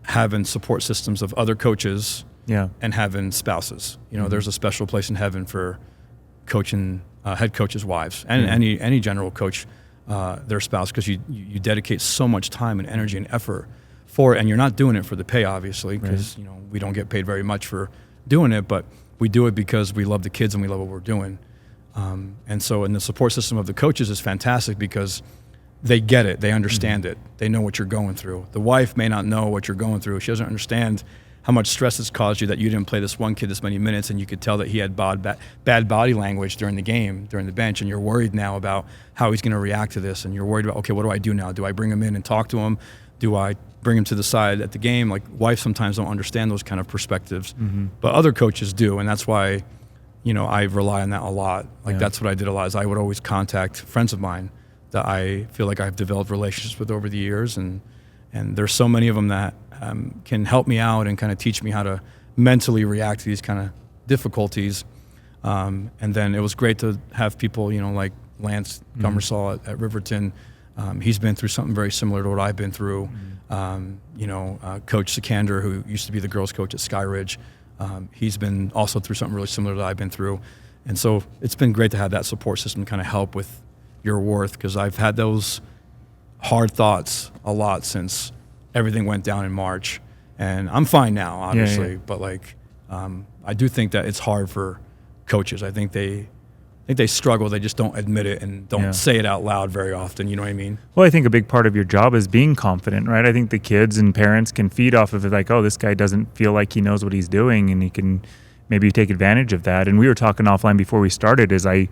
having support systems of other coaches and having spouses. There's a special place in heaven for coaching, head coaches' wives, and any general coach, their spouse, because you dedicate so much time and energy and effort for it, and you're not doing it for the pay, obviously, because we don't get paid very much for doing it, but we do it because we love the kids and we love what we're doing. And so, in the support system of the coaches is fantastic because they get it, they understand it, they know what you're going through. The wife may not know what you're going through. She doesn't understand how much stress it's caused you that you didn't play this one kid this many minutes, and you could tell that he had bad body language during the game, during the bench, and you're worried now about how he's going to react to this, and you're worried about, okay, what do I do now? Do I bring him in and talk to him? Do I bring him to the side at the game? Like, wives sometimes don't understand those kind of perspectives, but other coaches do, and that's why, I rely on that a lot. Like, that's what I did a lot, is I would always contact friends of mine that I feel like I've developed relationships with over the years, and there's so many of them that can help me out and kind of teach me how to mentally react to these kind of difficulties. And then it was great to have people, like Lance Gummersall at Riverton. He's been through something very similar to what I've been through. Coach Sikander, who used to be the girls' coach at Skyridge, he's been also through something really similar that I've been through. And so it's been great to have that support system kind of help with your worth, because I've had those hard thoughts a lot since everything went down in March. And I'm fine now, obviously, but like, I do think that it's hard for coaches. I think they struggle. They just don't admit it and don't say it out loud very often. You know what I mean? Well, I think a big part of your job is being confident, right? I think the kids and parents can feed off of it, like, oh, this guy doesn't feel like he knows what he's doing, and he can maybe take advantage of that. And we were talking offline before we started, is I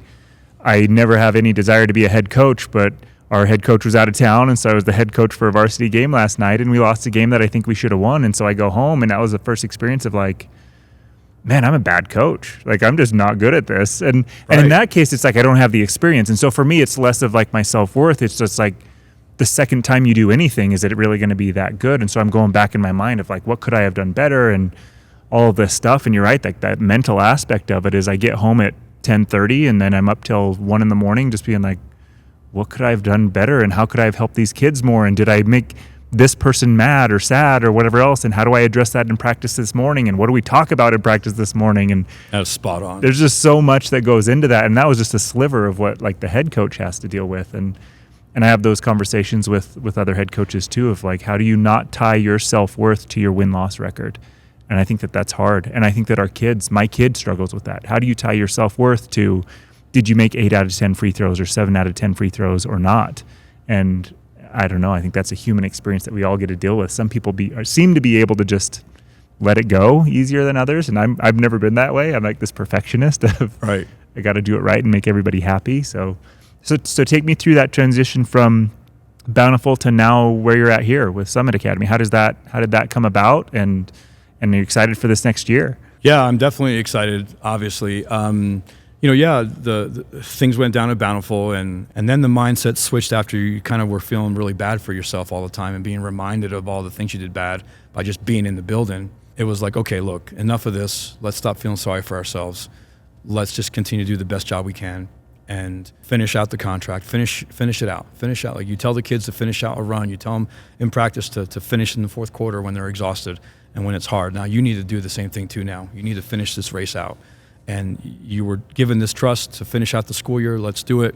never have any desire to be a head coach, but our head coach was out of town, and so I was the head coach for a varsity game last night, and we lost a game that I think we should have won. And so I go home, and that was the first experience of like, man, I'm a bad coach. Like, I'm just not good at this. And in that case, it's like, I don't have the experience. And so for me, it's less of like my self-worth. It's just like, the second time you do anything, is it really going to be that good? And so I'm going back in my mind of like, what could I have done better? And all of this stuff. And you're right, like that mental aspect of it is I get home at 10:30 and then I'm up till 1 a.m. just being like, what could I have done better? And how could I have helped these kids more? And did I make this person mad or sad or whatever else? And how do I address that in practice this morning? And what do we talk about in practice this morning? And that's spot on. There's just so much that goes into that. And that was just a sliver of what like the head coach has to deal with. And I have those conversations with other head coaches too, of like, how do you not tie your self-worth to your win-loss record? And I think that that's hard. And I think that my kid struggles with that. How do you tie your self-worth to, did you make 8 out of 10 free throws or 7 out of 10 free throws or not? And I don't know. I think that's a human experience that we all get to deal with. Some people seem to be able to just let it go easier than others. And I've never been that way. I'm like this perfectionist of, right, I got to do it right and make everybody happy. So take me through that transition from Bountiful to now where you're at here with Summit Academy. How did that come about? And are you excited for this next year? Yeah, I'm definitely excited, obviously. The things went down at Bountiful, and then the mindset switched after you kind of were feeling really bad for yourself all the time and being reminded of all the things you did bad by just being in the building. It was like, okay, look, enough of this. Let's stop feeling sorry for ourselves. Let's just continue to do the best job we can and finish out the contract, finish it out. Like you tell the kids to finish out a run. You tell them in practice to finish in the fourth quarter when they're exhausted and when it's hard. Now you need to do the same thing too now. You need to finish this race out. And you were given this trust to finish out the school year. Let's do it.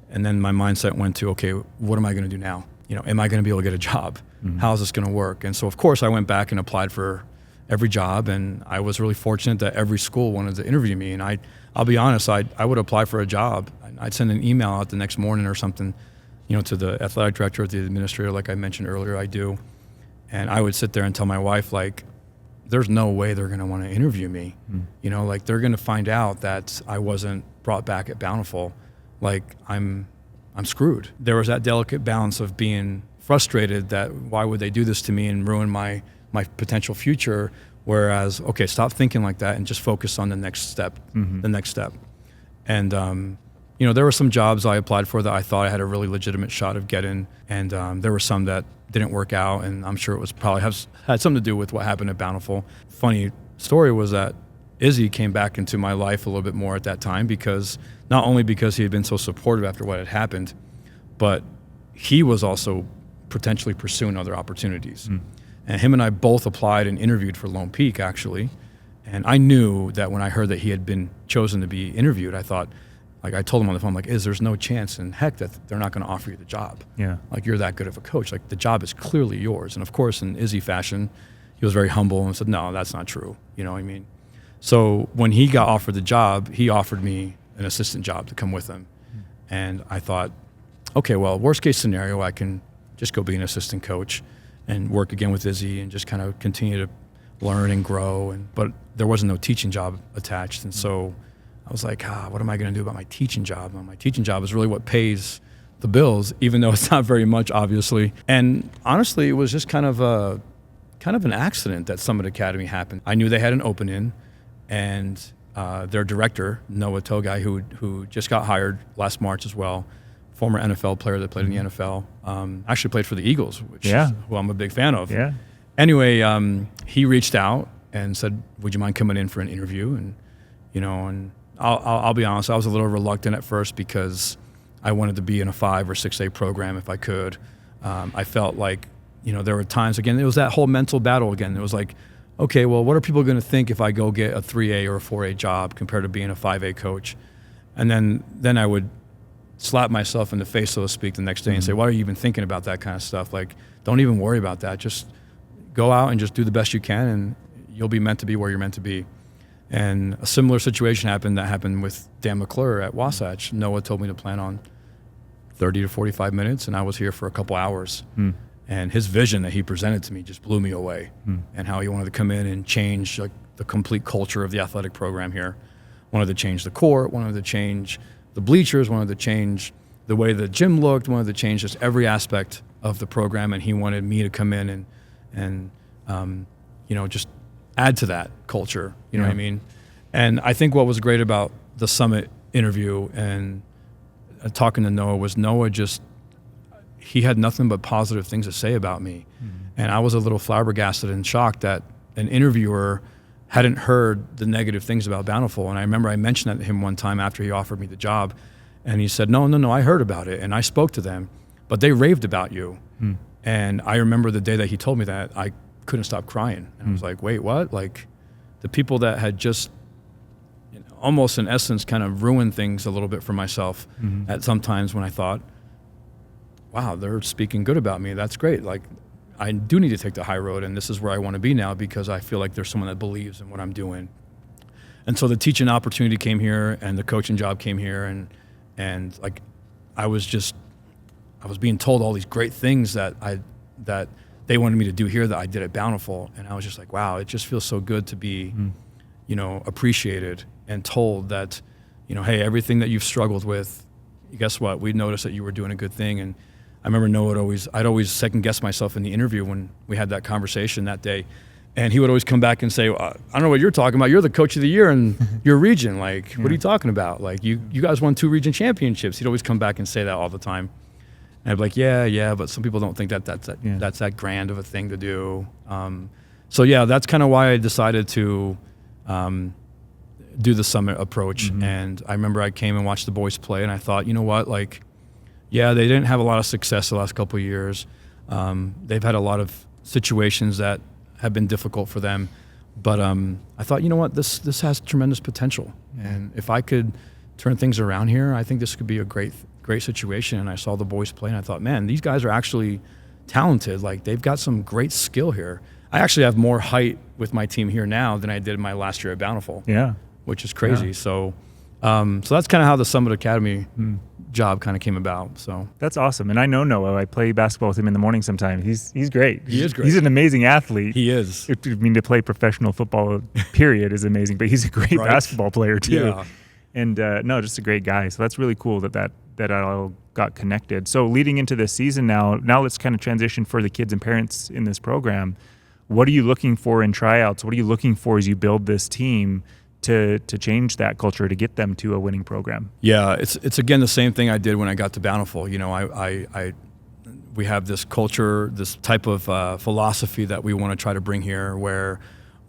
And then my mindset went to, okay, what am I going to do now? Am I going to be able to get a job? Mm-hmm. How is this going to work? And so, of course, I went back and applied for every job. And I was really fortunate that every school wanted to interview me. And I'll be honest, I would apply for a job. I'd send an email out the next morning or something, to the athletic director or the administrator, like I mentioned earlier, I do. And I would sit there and tell my wife, like, there's no way they're going to want to interview me. Like they're going to find out that I wasn't brought back at Bountiful. Like I'm screwed. There was that delicate balance of being frustrated that why would they do this to me and ruin my potential future? Whereas, okay, stop thinking like that and just focus on the next step, And, there were some jobs I applied for that I thought I had a really legitimate shot of getting. And there were some that didn't work out, and I'm sure it was probably had something to do with what happened at Bountiful. Funny story was that Izzy came back into my life a little bit more at that time not only because he had been so supportive after what had happened, but he was also potentially pursuing other opportunities. And him and I both applied and interviewed for Lone Peak, actually. And I knew that when I heard that he had been chosen to be interviewed, I thought, like I told him on the phone, like, there's no chance in heck that they're not going to offer you the job. Yeah. Like, you're that good of a coach. Like, the job is clearly yours. And of course, in Izzy fashion, he was very humble and said, no, that's not true. You know what I mean? So when he got offered the job, he offered me an assistant job to come with him. And I thought, okay, well, worst case scenario, I can just go be an assistant coach and work again with Izzy and just kind of continue to learn and grow. But there wasn't no teaching job attached. And so I was like, what am I going to do about my teaching job? Well, my teaching job is really what pays the bills, even though it's not very much, obviously. And honestly, it was just kind of an accident that Summit Academy happened. I knew they had an opening, and their director, Noah Togai, who just got hired last March as well, former NFL player that played in the NFL, actually played for the Eagles, which is who I'm a big fan of. Yeah. Anyway, he reached out and said, would you mind coming in for an interview? And I'll be honest, I was a little reluctant at first because I wanted to be in a 5 or 6A program if I could. I felt like, there were times, again, it was that whole mental battle again. It was like, okay, well, what are people going to think if I go get a 3A or a 4A job compared to being a 5A coach? And then I would slap myself in the face, so to speak, the next day and say, why are you even thinking about that kind of stuff? Like, don't even worry about that. Just go out and just do the best you can, and you'll be meant to be where you're meant to be. And a similar situation happened with Dan McClure at Wasatch. Noah told me to plan on 30 to 45 minutes, and I was here for a couple hours. And his vision that he presented to me just blew me away, and how he wanted to come in and change the complete culture of the athletic program here. Wanted to change the court, wanted to change the bleachers, wanted to change the way the gym looked, wanted to change just every aspect of the program. And he wanted me to come in and just add to that culture. You know what I mean? And I think what was great about the Summit interview and talking to Noah was he had nothing but positive things to say about me. And I was a little flabbergasted and shocked that an interviewer hadn't heard the negative things about Bountiful. And I remember I mentioned that to him one time after he offered me the job, and he said, no, I heard about it and I spoke to them, but they raved about you. And I remember the day that he told me that, I couldn't stop crying. And I was like, wait, what? Like, the people that had just almost in essence kind of ruined things a little bit for myself at some times when I thought, wow, they're speaking good about me. That's great. Like, I do need to take the high road, and this is where I want to be now because I feel like there's someone that believes in what I'm doing. And so the teaching opportunity came here, and the coaching job came here, and like I was being told all these great things that they wanted me to do here that I did at Bountiful, and I was just like, wow, it just feels so good to be, appreciated and told that, hey, everything that you've struggled with, guess what? We noticed that you were doing a good thing. And I remember Noah I'd always second guess myself in the interview when we had that conversation that day. And he would always come back and say, I don't know what you're talking about. You're the coach of the year in your region. Like, what are you talking about? Like, you guys won 2 region championships. He'd always come back and say that all the time. And I'd be like, yeah, but some people don't think that's that grand of a thing to do. So yeah, that's kind of why I decided to do the Summit approach. And I remember I came and watched the boys play, and I thought, you know what, like, yeah, they didn't have a lot of success the last couple of years. They've had a lot of situations that have been difficult for them. But I thought, you know what, this has tremendous potential. And if I could turn things around here, I think this could be a great situation. And I saw the boys play, and I thought, man, these guys are actually talented. Like, they've got some great skill here. I actually have more height with my team here now than I did my last year at Bountiful. Yeah. Which is crazy. Yeah. So that's kind of how the Summit Academy job kind of came about. So that's awesome. And I know Noah. I play basketball with him in the morning sometimes. He's great. He is great. He's an amazing athlete. He is. I mean, to play professional football, period, is amazing. But he's a great basketball player too. Yeah. And just a great guy. So that's really cool that all got connected. So leading into this season now let's kind of transition for the kids and parents in this program. What are you looking for in tryouts? What are you looking for as you build this team to change that culture, to get them to a winning program? Yeah, it's again the same thing I did when I got to Bountiful. We have this culture, this type of philosophy that we want to try to bring here, where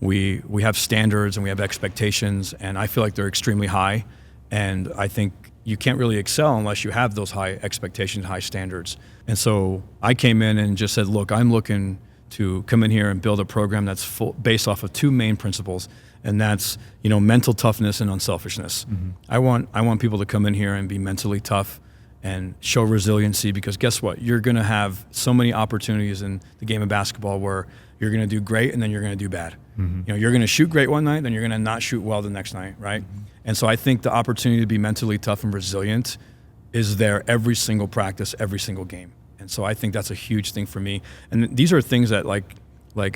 we have standards and we have expectations, and I feel like they're extremely high. And I think you can't really excel unless you have those high expectations, high standards. And so I came in and just said, look, I'm looking to come in here and build a program that's based off of 2 main principles. And that's, mental toughness and unselfishness. I want people to come in here and be mentally tough and show resiliency, because guess what? You're going to have so many opportunities in the game of basketball where you're going to do great and then you're going to do bad. You're going to shoot great one night, then you're going to not shoot well the next night, right? And so I think the opportunity to be mentally tough and resilient is there every single practice, every single game. And so I think that's a huge thing for me. And these are things that like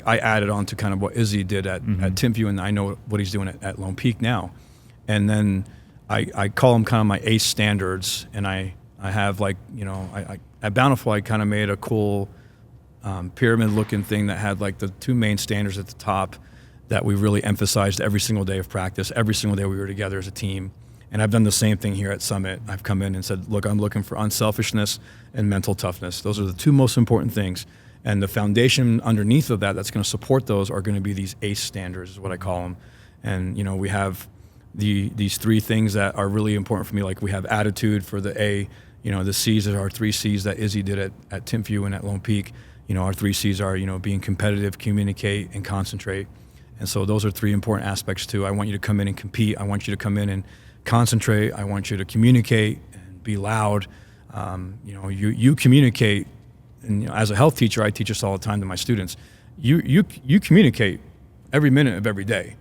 I added on to kind of what Izzy did at Timpview, and I know what he's doing at Lone Peak now. And then I call them kind of my ACE standards, and I have at Bountiful I kind of made a cool pyramid looking thing that had like the 2 main standards at the top that we really emphasized every single day of practice, every single day we were together as a team. And I've done the same thing here at Summit. I've come in and said, look, I'm looking for unselfishness and mental toughness. Those are the 2 most important things. And the foundation underneath of that's going to support those are going to be these ACE standards, is what I call them. And, we have these 3 things that are really important for me. Like, we have attitude for the A. The C's are our 3 C's that Izzy did at Timpview and at Lone Peak. Our 3 C's are, being competitive, communicate, and concentrate. And so those are 3 important aspects too. I want you to come in and compete. I want you to come in and concentrate. I want you to communicate and be loud. You communicate. And as a health teacher, I teach this all the time to my students. You communicate every minute of every day,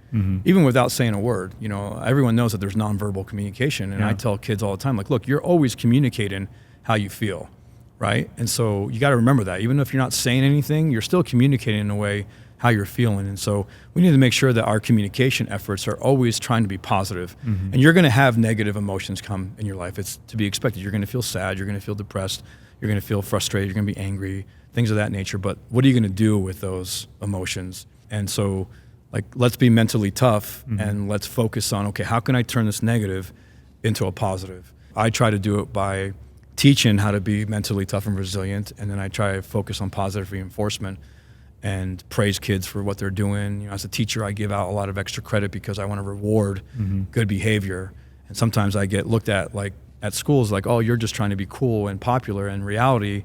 even without saying a word. Everyone knows that there's nonverbal communication, and I tell kids all the time, like, look, you're always communicating how you feel, right? And so you got to remember that. Even if you're not saying anything, you're still communicating in a way how you're feeling. And so we need to make sure that our communication efforts are always trying to be positive. And you're going to have negative emotions come in your life. It's to be expected. You're going to feel sad. You're going to feel depressed. You're going to feel frustrated. You're going to be angry, things of that nature. But what are you going to do with those emotions? And so, like, let's be mentally tough and let's focus on, okay, how can I turn this negative into a positive? I try to do it by teaching how to be mentally tough and resilient, and then I try to focus on positive reinforcement and praise kids for what they're doing. You know, as a teacher, I give out a lot of extra credit because I want to reward good behavior. And sometimes I get looked at like at schools like, oh, you're just trying to be cool and popular. In reality,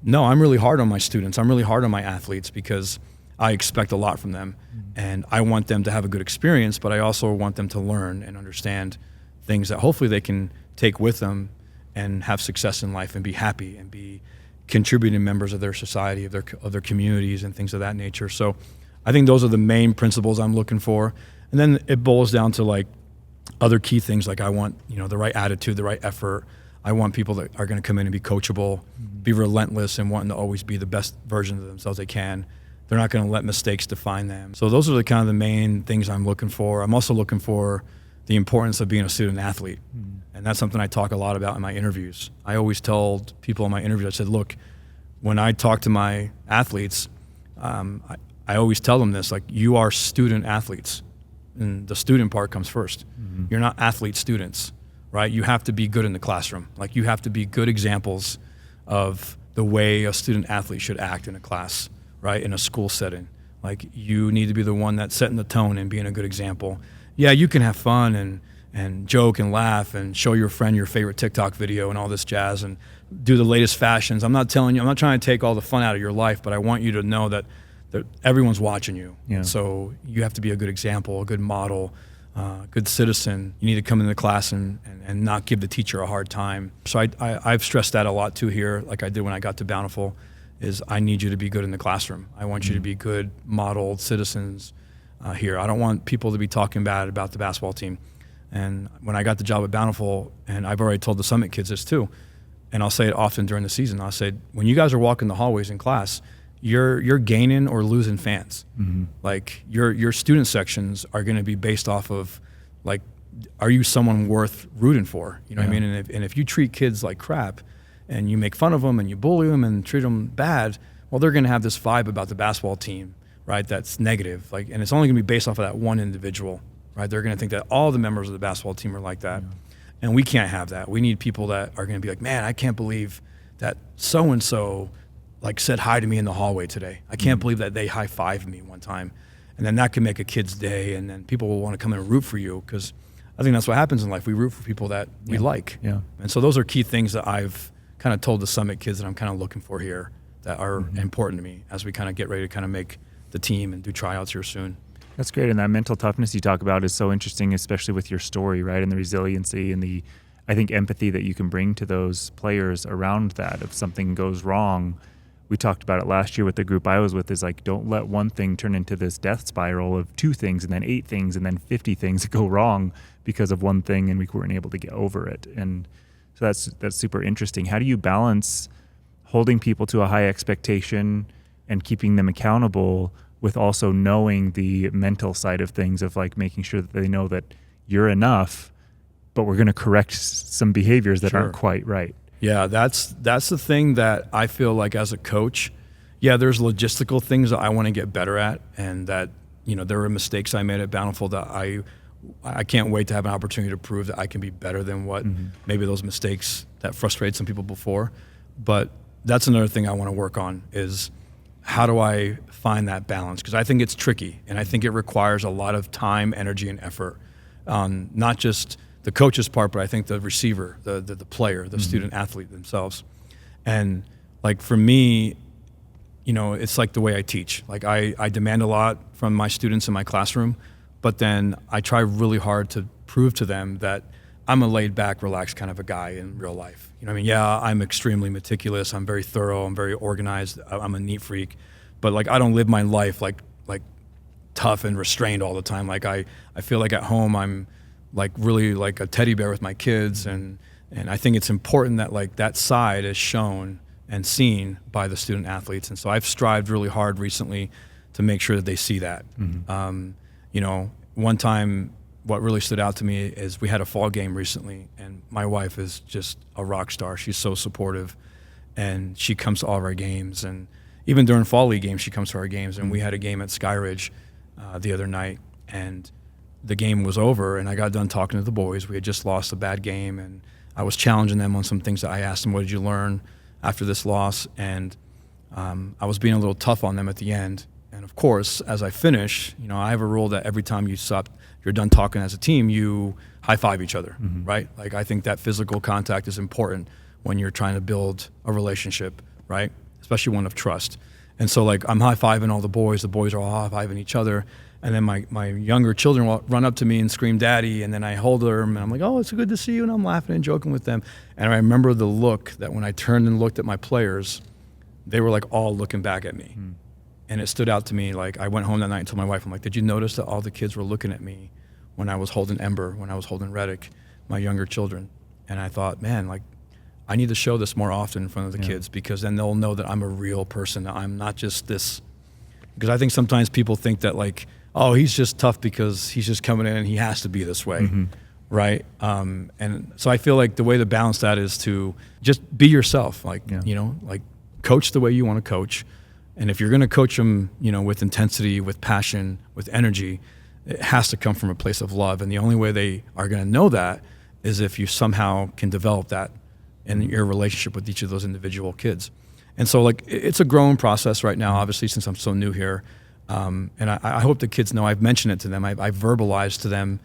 no, I'm really hard on my students. I'm really hard on my athletes because I expect a lot from them, and I want them to have a good experience, but I also want them to learn and understand things that hopefully they can take with them and have success in life and be happy and be contributing members of their society, of their communities and things of that nature. So I think those are the main principles I'm looking for. And then it boils down to like other key things, like I want, you know, the right attitude, the right effort. I want people that are going to come in and be coachable, be relentless, and wanting to always be the best version of themselves they can. They're not going to let mistakes define them. So those are the kind of the main things I'm looking for. I'm also looking for the importance of being a student athlete. And that's something I talk a lot about in my interviews. I always tell people in my interviews, I said, look, when I talk to my athletes, I always tell them this, like, you are student athletes. And the student part comes first. You're not athlete students, right? You have to be good in the classroom. Like, you have to be good examples of the way a student athlete should act in a class, right? In a school setting. Like, you need to be the one that's setting the tone and being a good example. Yeah, you can have fun and joke and laugh and show your friend your favorite TikTok video and all this jazz and do the latest fashions. I'm not trying to take all the fun out of your life, but I want you to know that everyone's watching you. Yeah. So you have to be a good example, a good model, good citizen. You need to come into the class and not give the teacher a hard time. So I've stressed that a lot too here, like I did when I got to Bountiful, is I need you to be good in the classroom. I want you to be good modeled citizens here. I don't want people to be talking bad about the basketball team. And when I got the job at Bountiful, and I've already told the Summit kids this too, and I'll say it often during the season, I'll say, when you guys are walking the hallways in class, you're gaining or losing fans. Like, your student sections are going to be based off of, like, are you someone worth rooting for? You know what I mean? And if you treat kids like crap and you make fun of them and you bully them and treat them bad, well, they're going to have this vibe about the basketball team, right? That's negative. Like, and it's only going to be based off of that one individual, right? They're going to think that all the members of the basketball team are like that. And we can't have that. We need people that are going to be like, man, I can't believe that so-and-so like said hi to me in the hallway today. I can't believe that they high-fived me one time. And then that can make a kid's day, and then people will want to come in and root for you, because I think that's what happens in life. We root for people that we like. And so those are key things that I've kind of told the Summit kids that I'm kind of looking for here that are important to me as we kind of get ready to kind of make the team and do tryouts here soon. That's great. And that mental toughness you talk about is so interesting, especially with your story, right? And the resiliency and the, I think, empathy that you can bring to those players around that. If something goes wrong, we talked about it last year with the group I was with, is like, don't let one thing turn into this death spiral of 2 things and then 8 things and then 50 things that go wrong because of one thing and we weren't able to get over it. And so that's super interesting. How do you balance holding people to a high expectation and keeping them accountable with also knowing the mental side of things, of like making sure that they know that you're enough, but we're going to correct some behaviors that aren't quite right? Yeah, that's the thing that I feel like as a coach, there's logistical things that I want to get better at, and that, you know, there were mistakes I made at Bountiful that I can't wait to have an opportunity to prove that I can be better than what maybe those mistakes that frustrated some people before. But that's another thing I want to work on, is how do I find that balance? Because I think it's tricky, and I think it requires a lot of time, energy, and effort, not just the coach's part, but I think the receiver, the player, the student athlete themselves. And like, for me, you know, it's like the way I teach. Like, I demand a lot from my students in my classroom, but then I try really hard to prove to them that I'm a laid back, relaxed kind of a guy in real life. You know what I mean? Yeah, I'm extremely meticulous. I'm very thorough. I'm very organized. I'm a neat freak, but like, I don't live my life like tough and restrained all the time. Like, I feel like at home I'm like really like a teddy bear with my kids, and I think it's important that like that side is shown and seen by the student athletes. And so I've strived really hard recently to make sure that they see that. You know, one time, what really stood out to me is we had a fall game recently, and my wife is just a rock star. She's so supportive, and she comes to all of our games, and even during fall league games, she comes to our games. And we had a game at Skyridge, the other night, and the game was over, and I got done talking to the boys. We had just lost a bad game, and I was challenging them on some things that I asked them, what did you learn after this loss? And I was being a little tough on them at the end. And of course, as I finish, I have a rule that every time you're done talking as a team, you high five each other, right? Like, I think that physical contact is important when you're trying to build a relationship, right? Especially one of trust. And so, like, I'm high fiving all the boys are all high fiving each other. And then my younger children will run up to me and scream, "Daddy!" And then I hold them, and I'm like, "Oh, it's good to see you." And I'm laughing and joking with them. And I remember the look that when I turned and looked at my players, they were like all looking back at me. And it stood out to me. Like, I went home that night and told my wife, I'm like, "Did you notice that all the kids were looking at me when I was holding Ember, when I was holding Reddick, my younger children?" And I thought, man, like, I need to show this more often in front of the kids, because then they'll know that I'm a real person, that I'm not just this. Because I think sometimes people think that, like, oh, he's just tough because he's just coming in and he has to be this way, right? And so I feel like the way to balance that is to just be yourself, like, like, coach the way you want to coach. And if you're going to coach them, with intensity, with passion, with energy, it has to come from a place of love. And the only way they are going to know that is if you somehow can develop that in your relationship with each of those individual kids. And so, like, it's a growing process right now, obviously, since I'm so new here. And I hope the kids know, I've mentioned it to them. I verbalize to them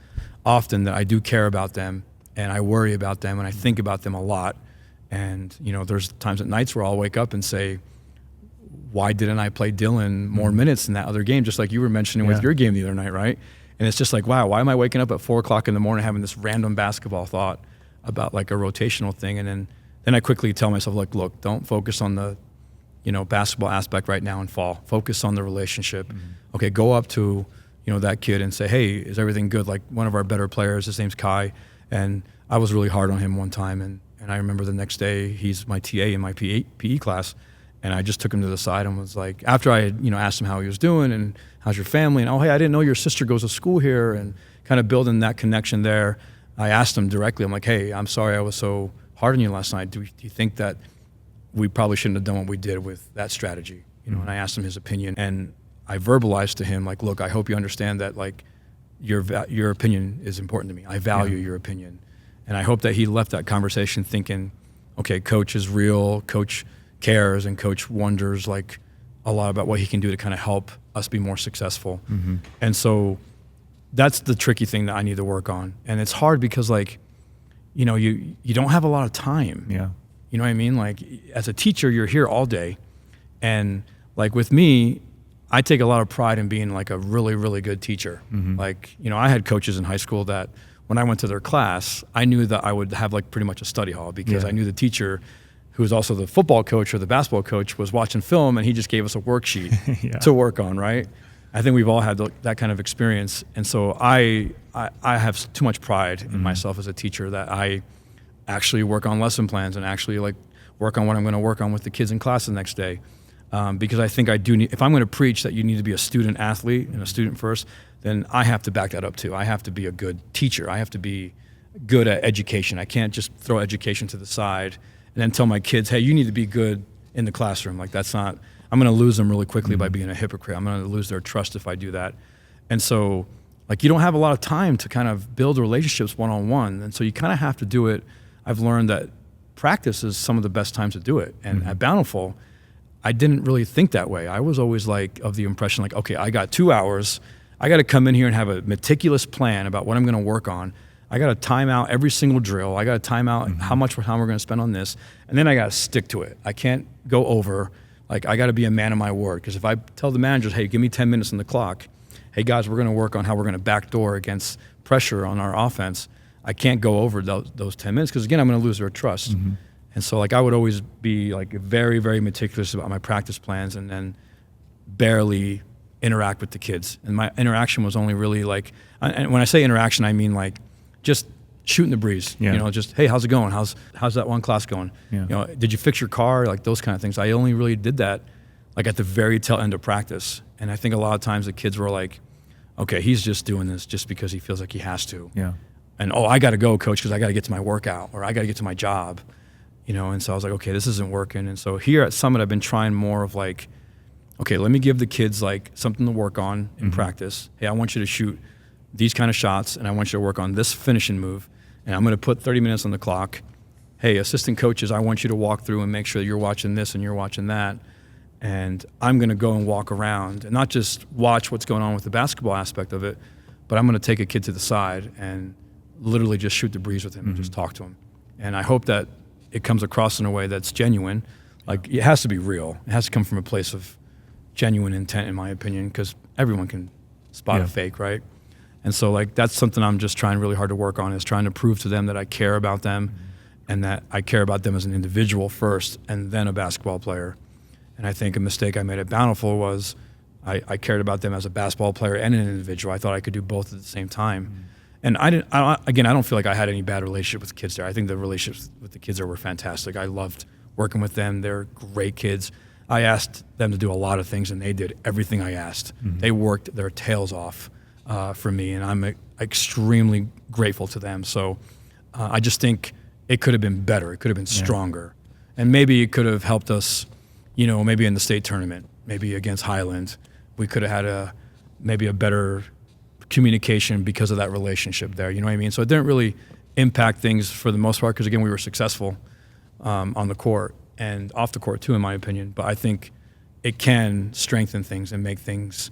often that I do care about them, and I worry about them, and I think about them a lot. And, there's times at nights where I'll wake up and say, why didn't I play Dylan more minutes in that other game? Just like you were mentioning with your game the other night, right? And it's just like, wow, why am I waking up at 4 o'clock in the morning having this random basketball thought about, like, a rotational thing? And then I quickly tell myself, like, look, don't focus on the, basketball aspect right now and fall. Focus on the relationship. Okay, go up to, that kid and say, hey, is everything good? Like, one of our better players, his name's Kai, and I was really hard on him one time. And I remember the next day, he's my TA in my PE class. And I just took him to the side and was like, after I had, asked him how he was doing and how's your family, and, oh, hey, I didn't know your sister goes to school here, and kind of building that connection there. I asked him directly, I'm like, hey, I'm sorry I was so hard on you last night. Do you think that we probably shouldn't have done what we did with that strategy? And I asked him his opinion, and I verbalized to him, like, look, I hope you understand that, like, your opinion is important to me. I value your opinion. And I hope that he left that conversation thinking, okay, coach is real, coach cares, and coach wonders, like, a lot about what he can do to kind of help us be more successful. And so that's the tricky thing that I need to work on. And it's hard because, like, you don't have a lot of time. You know what I mean? Like, as a teacher, you're here all day. And, like, with me, I take a lot of pride in being, like, a really, really good teacher. Like, I had coaches in high school that when I went to their class, I knew that I would have, like, pretty much a study hall, because I knew the teacher, who was also the football coach or the basketball coach, was watching film, and he just gave us a worksheet to work on, right? I think we've all had that kind of experience. And so I have too much pride in myself as a teacher that I actually work on lesson plans and actually, like, work on what I'm going to work on with the kids in class the next day. Because I think I do need, if I'm going to preach that you need to be a student athlete and a student first, then I have to back that up too. I have to be a good teacher. I have to be good at education. I can't just throw education to the side and then tell my kids, hey, you need to be good in the classroom. Like, that's not, I'm going to lose them really quickly by being a hypocrite. I'm going to lose their trust if I do that. And so, like, you don't have a lot of time to kind of build relationships one-on-one. And so you kind of have to do it. I've learned that practice is some of the best times to do it. And at Bountiful, I didn't really think that way. I was always, like, of the impression, like, okay, I got 2 hours. I got to come in here and have a meticulous plan about what I'm going to work on. I got to time out every single drill. I got to time out how much time we're going to spend on this. And then I got to stick to it. I can't go over. Like, I got to be a man of my word. Because if I tell the managers, hey, give me 10 minutes on the clock. Hey, guys, we're going to work on how we're going to backdoor against pressure on our offense. I can't go over those 10 minutes because, again, I'm going to lose their trust. And so, like, I would always be, like, very, very meticulous about my practice plans and then barely interact with the kids. And my interaction was only really, like, and when I say interaction, I mean, like, just shooting the breeze. Just, hey, how's it going? How's that one class going? Did you fix your car? Like, those kind of things. I only really did that, like, at the very tail end of practice. And I think a lot of times the kids were like, okay, he's just doing this just because he feels like he has to. And, oh, I got to go, coach, because I got to get to my workout, or I got to get to my job. And so I was like, okay, this isn't working. And so here at Summit, I've been trying more of, like, okay, let me give the kids like something to work on in practice. Hey, I want you to shoot these kind of shots, and I want you to work on this finishing move, and I'm going to put 30 minutes on the clock. Hey, assistant coaches, I want you to walk through and make sure you're watching this and you're watching that, and I'm going to go and walk around and not just watch what's going on with the basketball aspect of it, but I'm going to take a kid to the side and literally just shoot the breeze with him and just talk to him. And I hope that it comes across in a way that's genuine. Like, it has to be real. It has to come from a place of genuine intent, in my opinion, because everyone can spot a fake, right? And so, like, that's something I'm just trying really hard to work on, is trying to prove to them that I care about them and that I care about them as an individual first and then a basketball player. And I think a mistake I made at Bountiful was I cared about them as a basketball player and an individual. I thought I could do both at the same time. And I don't feel like I had any bad relationship with the kids there. I think the relationships with the kids there were fantastic. I loved working with them. They're great kids. I asked them to do a lot of things, and they did everything I asked. They worked their tails off for me, and I'm extremely grateful to them. So I just think it could have been better. It could have been stronger. And maybe it could have helped us, maybe in the state tournament, maybe against Highland. We could have had maybe a better communication because of that relationship there. You know what I mean? So it didn't really impact things for the most part because, again, we were successful on the court and off the court too, in my opinion. But I think it can strengthen things and make things,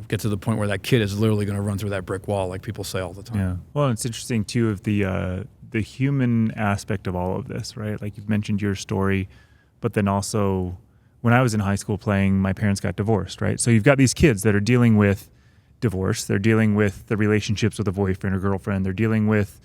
get to the point where that kid is literally going to run through that brick wall, like people say all the time. Yeah. Well, it's interesting too of the human aspect of all of this, right? Like, you've mentioned your story, but then also when I was in high school playing, my parents got divorced, right? So you've got these kids that are dealing with divorce. They're dealing with the relationships with a boyfriend or girlfriend. They're dealing with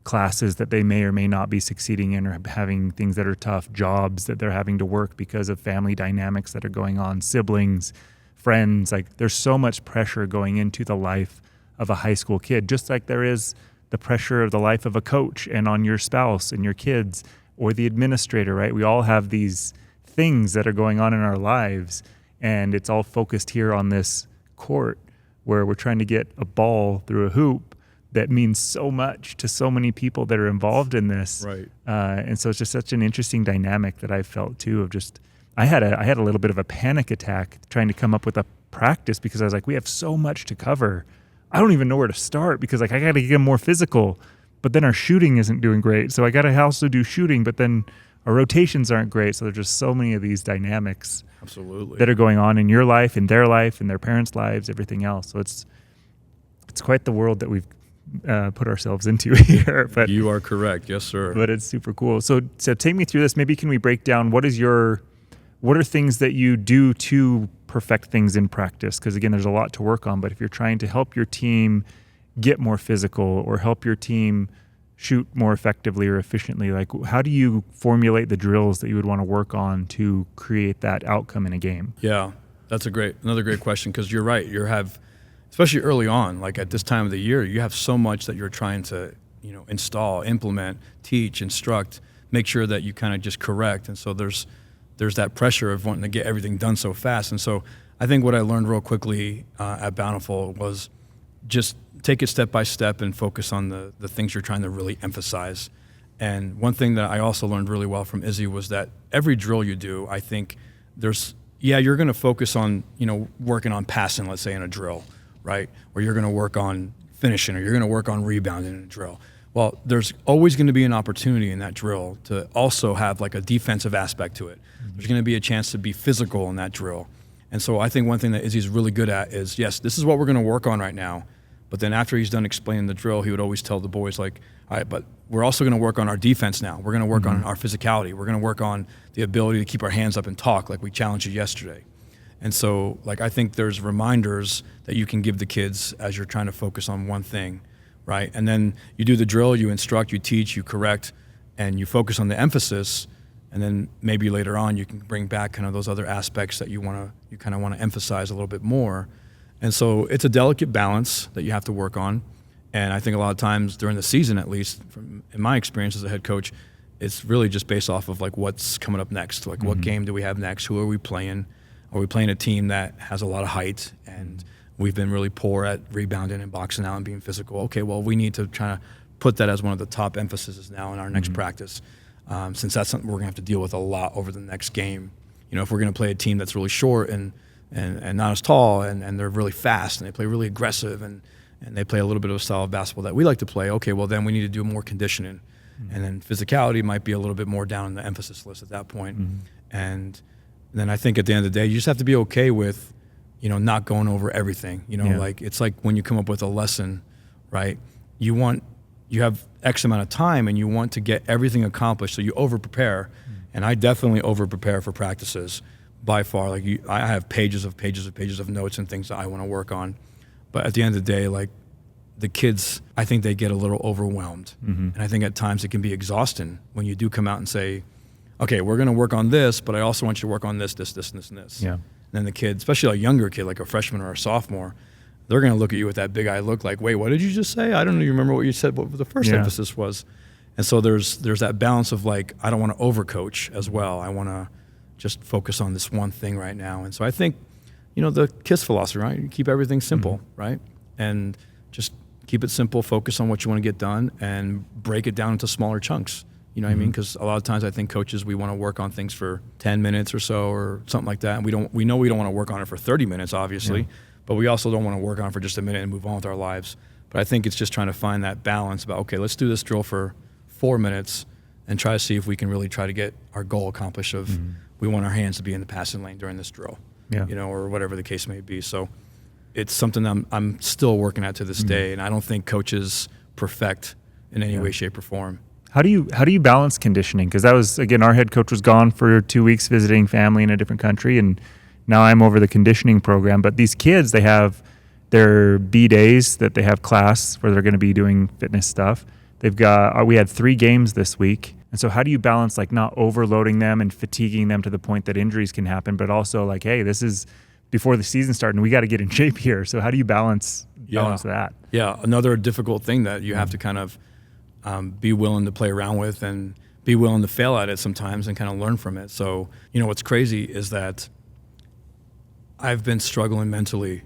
classes that they may or may not be succeeding in, or having things that are tough, jobs that they're having to work because of family dynamics that are going on, siblings, friends. Like, there's so much pressure going into the life of a high school kid, just like there is the pressure of the life of a coach and on your spouse and your kids or the administrator, right? We all have these things that are going on in our lives, and it's all focused here on this court where we're trying to get a ball through a hoop that means so much to so many people that are involved in this. Right. And so it's just such an interesting dynamic that I felt too of just, I had a little bit of a panic attack trying to come up with a practice because I was like, we have so much to cover. I don't even know where to start because, like, I got to get more physical, but then our shooting isn't doing great. So I got to also do shooting, but then our rotations aren't great. So there's just so many of these dynamics Absolutely. that are going on in your life, in their life, in their parents' lives, everything else. So it's quite the world that we've put ourselves into here. But you are correct. Yes, sir. But it's super cool. So take me through this. Maybe can we break down what are things that you do to perfect things in practice? Because, again, there's a lot to work on. But if you're trying to help your team get more physical or help your team shoot more effectively or efficiently, like, how do you formulate the drills that you would want to work on to create that outcome in a game? Yeah, that's another great question, because you're right. Especially early on, like at this time of the year, you have so much that you're trying to, install, implement, teach, instruct, make sure that you kind of just correct. And so there's that pressure of wanting to get everything done so fast. And so I think what I learned real quickly at Bountiful was just take it step by step and focus on the things you're trying to really emphasize. And one thing that I also learned really well from Izzy was that every drill you do, I think you're going to focus on, working on passing, let's say, in a drill, right? Or you're going to work on finishing, or you're going to work on rebounding in a drill. Well, there's always going to be an opportunity in that drill to also have like a defensive aspect to it. There's going to be a chance to be physical in that drill. And so I think one thing that Izzy's really good at is, yes, this is what we're going to work on right now. But then after he's done explaining the drill, he would always tell the boys, like, all right, but we're also going to work on our defense now. We're going to work on our physicality. We're going to work on the ability to keep our hands up and talk like we challenged you yesterday. And so, like, I think there's reminders that you can give the kids as you're trying to focus on one thing, right? And then you do the drill, you instruct, you teach, you correct, and you focus on the emphasis. And then maybe later on you can bring back kind of those other aspects that you kind of want to emphasize a little bit more. And so it's a delicate balance that you have to work on. And I think a lot of times during the season, at least in my experience as a head coach, it's really just based off of like what's coming up next. Like what game do we have next? Who are we playing? Are we playing a team that has a lot of height and we've been really poor at rebounding and boxing out and being physical? Okay, well, we need to try to put that as one of the top emphases now in our next practice, since that's something we're going to have to deal with a lot over the next game. if we're going to play a team that's really short and not as tall and they're really fast and they play really aggressive and they play a little bit of a style of basketball that we like to play, okay, well then we need to do more conditioning. And then physicality might be a little bit more down on the emphasis list at that point. And then I think at the end of the day, you just have to be okay with, not going over everything. Like it's like when you come up with a lesson, right? You have X amount of time and you want to get everything accomplished, so you over prepare. And I definitely over prepare for practices by far. Like I have pages of notes and things that I want to work on. But at the end of the day, like the kids, I think they get a little overwhelmed. And I think at times it can be exhausting when you do come out and say, okay, we're going to work on this, but I also want you to work on this, and this. Yeah. And then the kid, especially a younger kid, like a freshman or a sophomore, they're going to look at you with that big eye look like, wait, what did you just say? I don't even remember what you said, what the first emphasis was. And so there's that balance of like, I don't want to overcoach as well. I want to just focus on this one thing right now. And so I think, the KISS philosophy, right? You keep everything simple, right? And just keep it simple, focus on what you want to get done, and break it down into smaller chunks. You know what I mean? Because a lot of times I think coaches, we want to work on things for 10 minutes or so or something like that. And we know we don't want to work on it for 30 minutes, obviously, but we also don't want to work on it for just a minute and move on with our lives. But I think it's just trying to find that balance about, okay, let's do this drill for 4 minutes and try to see if we can really try to get our goal accomplished of we want our hands to be in the passing lane during this drill, or whatever the case may be. So it's something that I'm still working at to this day, and I don't think coaches perfect in any way, shape, or form. How do you balance conditioning? Because that was, again, our head coach was gone for 2 weeks visiting family in a different country, and now I'm over the conditioning program. But these kids, they have their B days that they have class where they're going to be doing fitness stuff. We had 3 games this week. And so how do you balance like not overloading them and fatiguing them to the point that injuries can happen, but also like, hey, this is before the season started and we got to get in shape here. So how do you balance that? Yeah, another difficult thing that you have to kind of be willing to play around with and be willing to fail at it sometimes and kind of learn from it. So, what's crazy is that I've been struggling mentally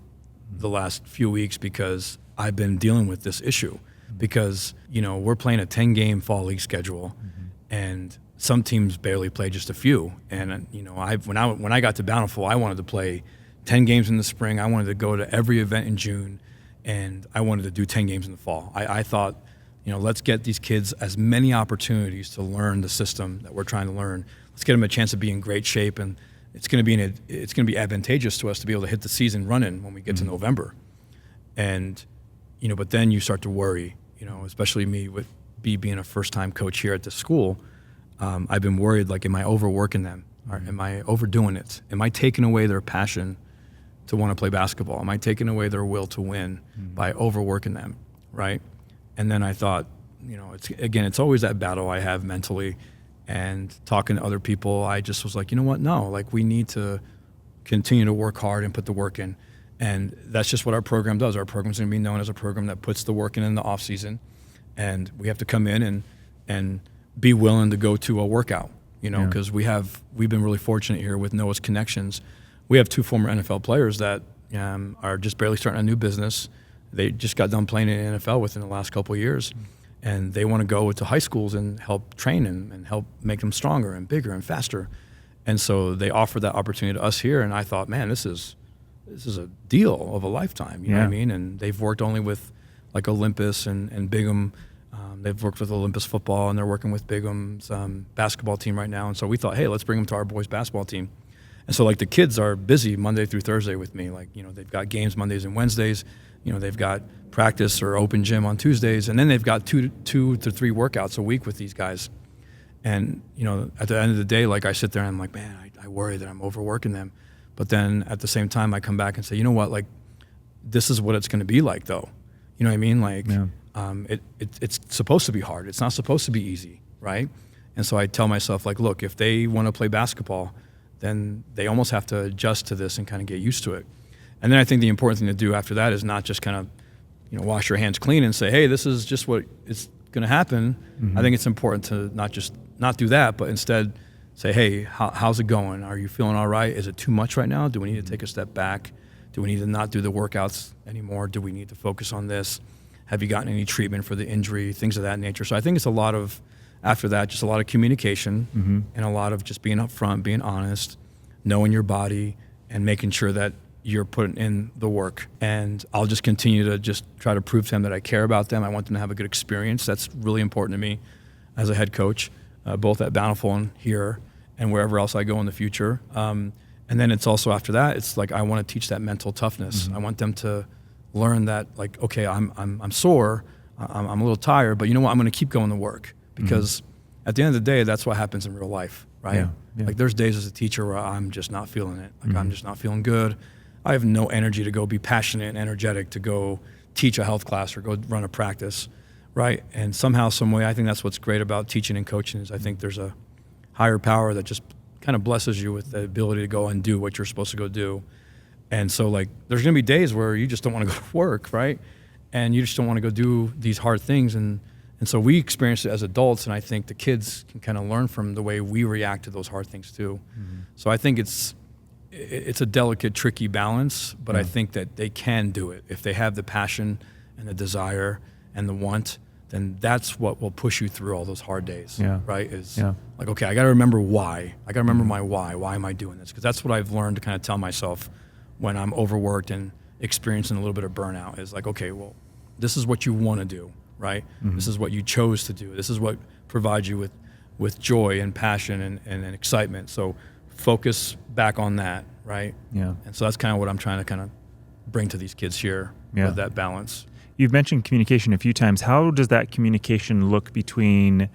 the last few weeks because I've been dealing with this issue. Because, we're playing a 10-game fall league schedule, and some teams barely play just a few. And, when I got to Bountiful, I wanted to play 10 games in the spring. I wanted to go to every event in June, and I wanted to do 10 games in the fall. I thought, let's get these kids as many opportunities to learn the system that we're trying to learn. Let's get them a chance to be in great shape, and it's going to be advantageous to us to be able to hit the season running when we get to November. And but then you start to worry, especially me with being a first-time coach here at the school. I've been worried, like, am I overworking them? Or am I overdoing it? Am I taking away their passion to want to play basketball? Am I taking away their will to win by overworking them, right? And then I thought, it's always that battle I have mentally. And talking to other people, I just was like, no, like we need to continue to work hard and put the work in. And that's just what our program does. Our program's going to be known as a program that puts the work in the off season, and we have to come in and be willing to go to a workout, because we've been really fortunate here with Noah's connections. We have 2 former NFL players that are just barely starting a new business. They just got done playing in the NFL within the last couple of years, and they want to go to high schools and help train and help make them stronger and bigger and faster. And so they offered that opportunity to us here, and I thought, man, this is a deal of a lifetime, you know what I mean? And they've worked only with like Olympus and Bingham. They've worked with Olympus football, and they're working with Bingham's basketball team right now. And so we thought, hey, let's bring them to our boys basketball team. And so like the kids are busy Monday through Thursday with me. Like, they've got games Mondays and Wednesdays. They've got practice or open gym on Tuesdays, and then they've got 2 to 3 workouts a week with these guys. And, at the end of the day, like I sit there and I'm like, man, I worry that I'm overworking them. But then at the same time, I come back and say, you know what, like, this is what it's going to be like, though. You know what I mean? Like, it's supposed to be hard. It's not supposed to be easy, right? And so I tell myself, like, look, if they want to play basketball, then they almost have to adjust to this and kind of get used to it. And then I think the important thing to do after that is not just kind of, wash your hands clean and say, hey, this is just what is going to happen. I think it's important to not do that, but instead say, hey, how's it going? Are you feeling all right? Is it too much right now? Do we need to take a step back? Do we need to not do the workouts anymore? Do we need to focus on this? Have you gotten any treatment for the injury? Things of that nature. So I think it's after that, just a lot of communication and a lot of just being upfront, being honest, knowing your body and making sure that you're putting in the work. And I'll just continue to just try to prove to them that I care about them. I want them to have a good experience. That's really important to me as a head coach, both at Bountiful and here and wherever else I go in the future. And then it's also after that, it's like I want to teach that mental toughness. Mm-hmm. I want them to learn that, like, okay, I'm sore, I'm a little tired, but you know what? I'm going to keep going to work, because at the end of the day, that's what happens in real life, right? Yeah, yeah. Like there's days as a teacher where I'm just not feeling it. Like I'm just not feeling good. I have no energy to go be passionate and energetic to go teach a health class or go run a practice, right? And somehow, some way, I think that's what's great about teaching and coaching is I think there's a higher power that just kind of blesses you with the ability to go and do what you're supposed to go do. And so, like, there's going to be days where you just don't want to go to work, right? And you just don't want to go do these hard things. And so we experience it as adults, and I think the kids can kind of learn from the way we react to those hard things too. Mm-hmm. So I think it's a delicate, tricky balance, but I think that they can do it. If they have the passion and the desire and the want, then that's what will push you through all those hard days, right? Like, okay, I got to remember why. I got to remember my why. Why am I doing this? Because that's what I've learned to kind of tell myself when I'm overworked and experiencing a little bit of burnout is like, okay, well, this is what you want to do, right? Mm-hmm. This is what you chose to do. This is what provides you with joy and passion and excitement. So focus back on that, right? Yeah. And so that's kind of what I'm trying to kind of bring to these kids here with that balance. You've mentioned communication a few times. How does that communication look between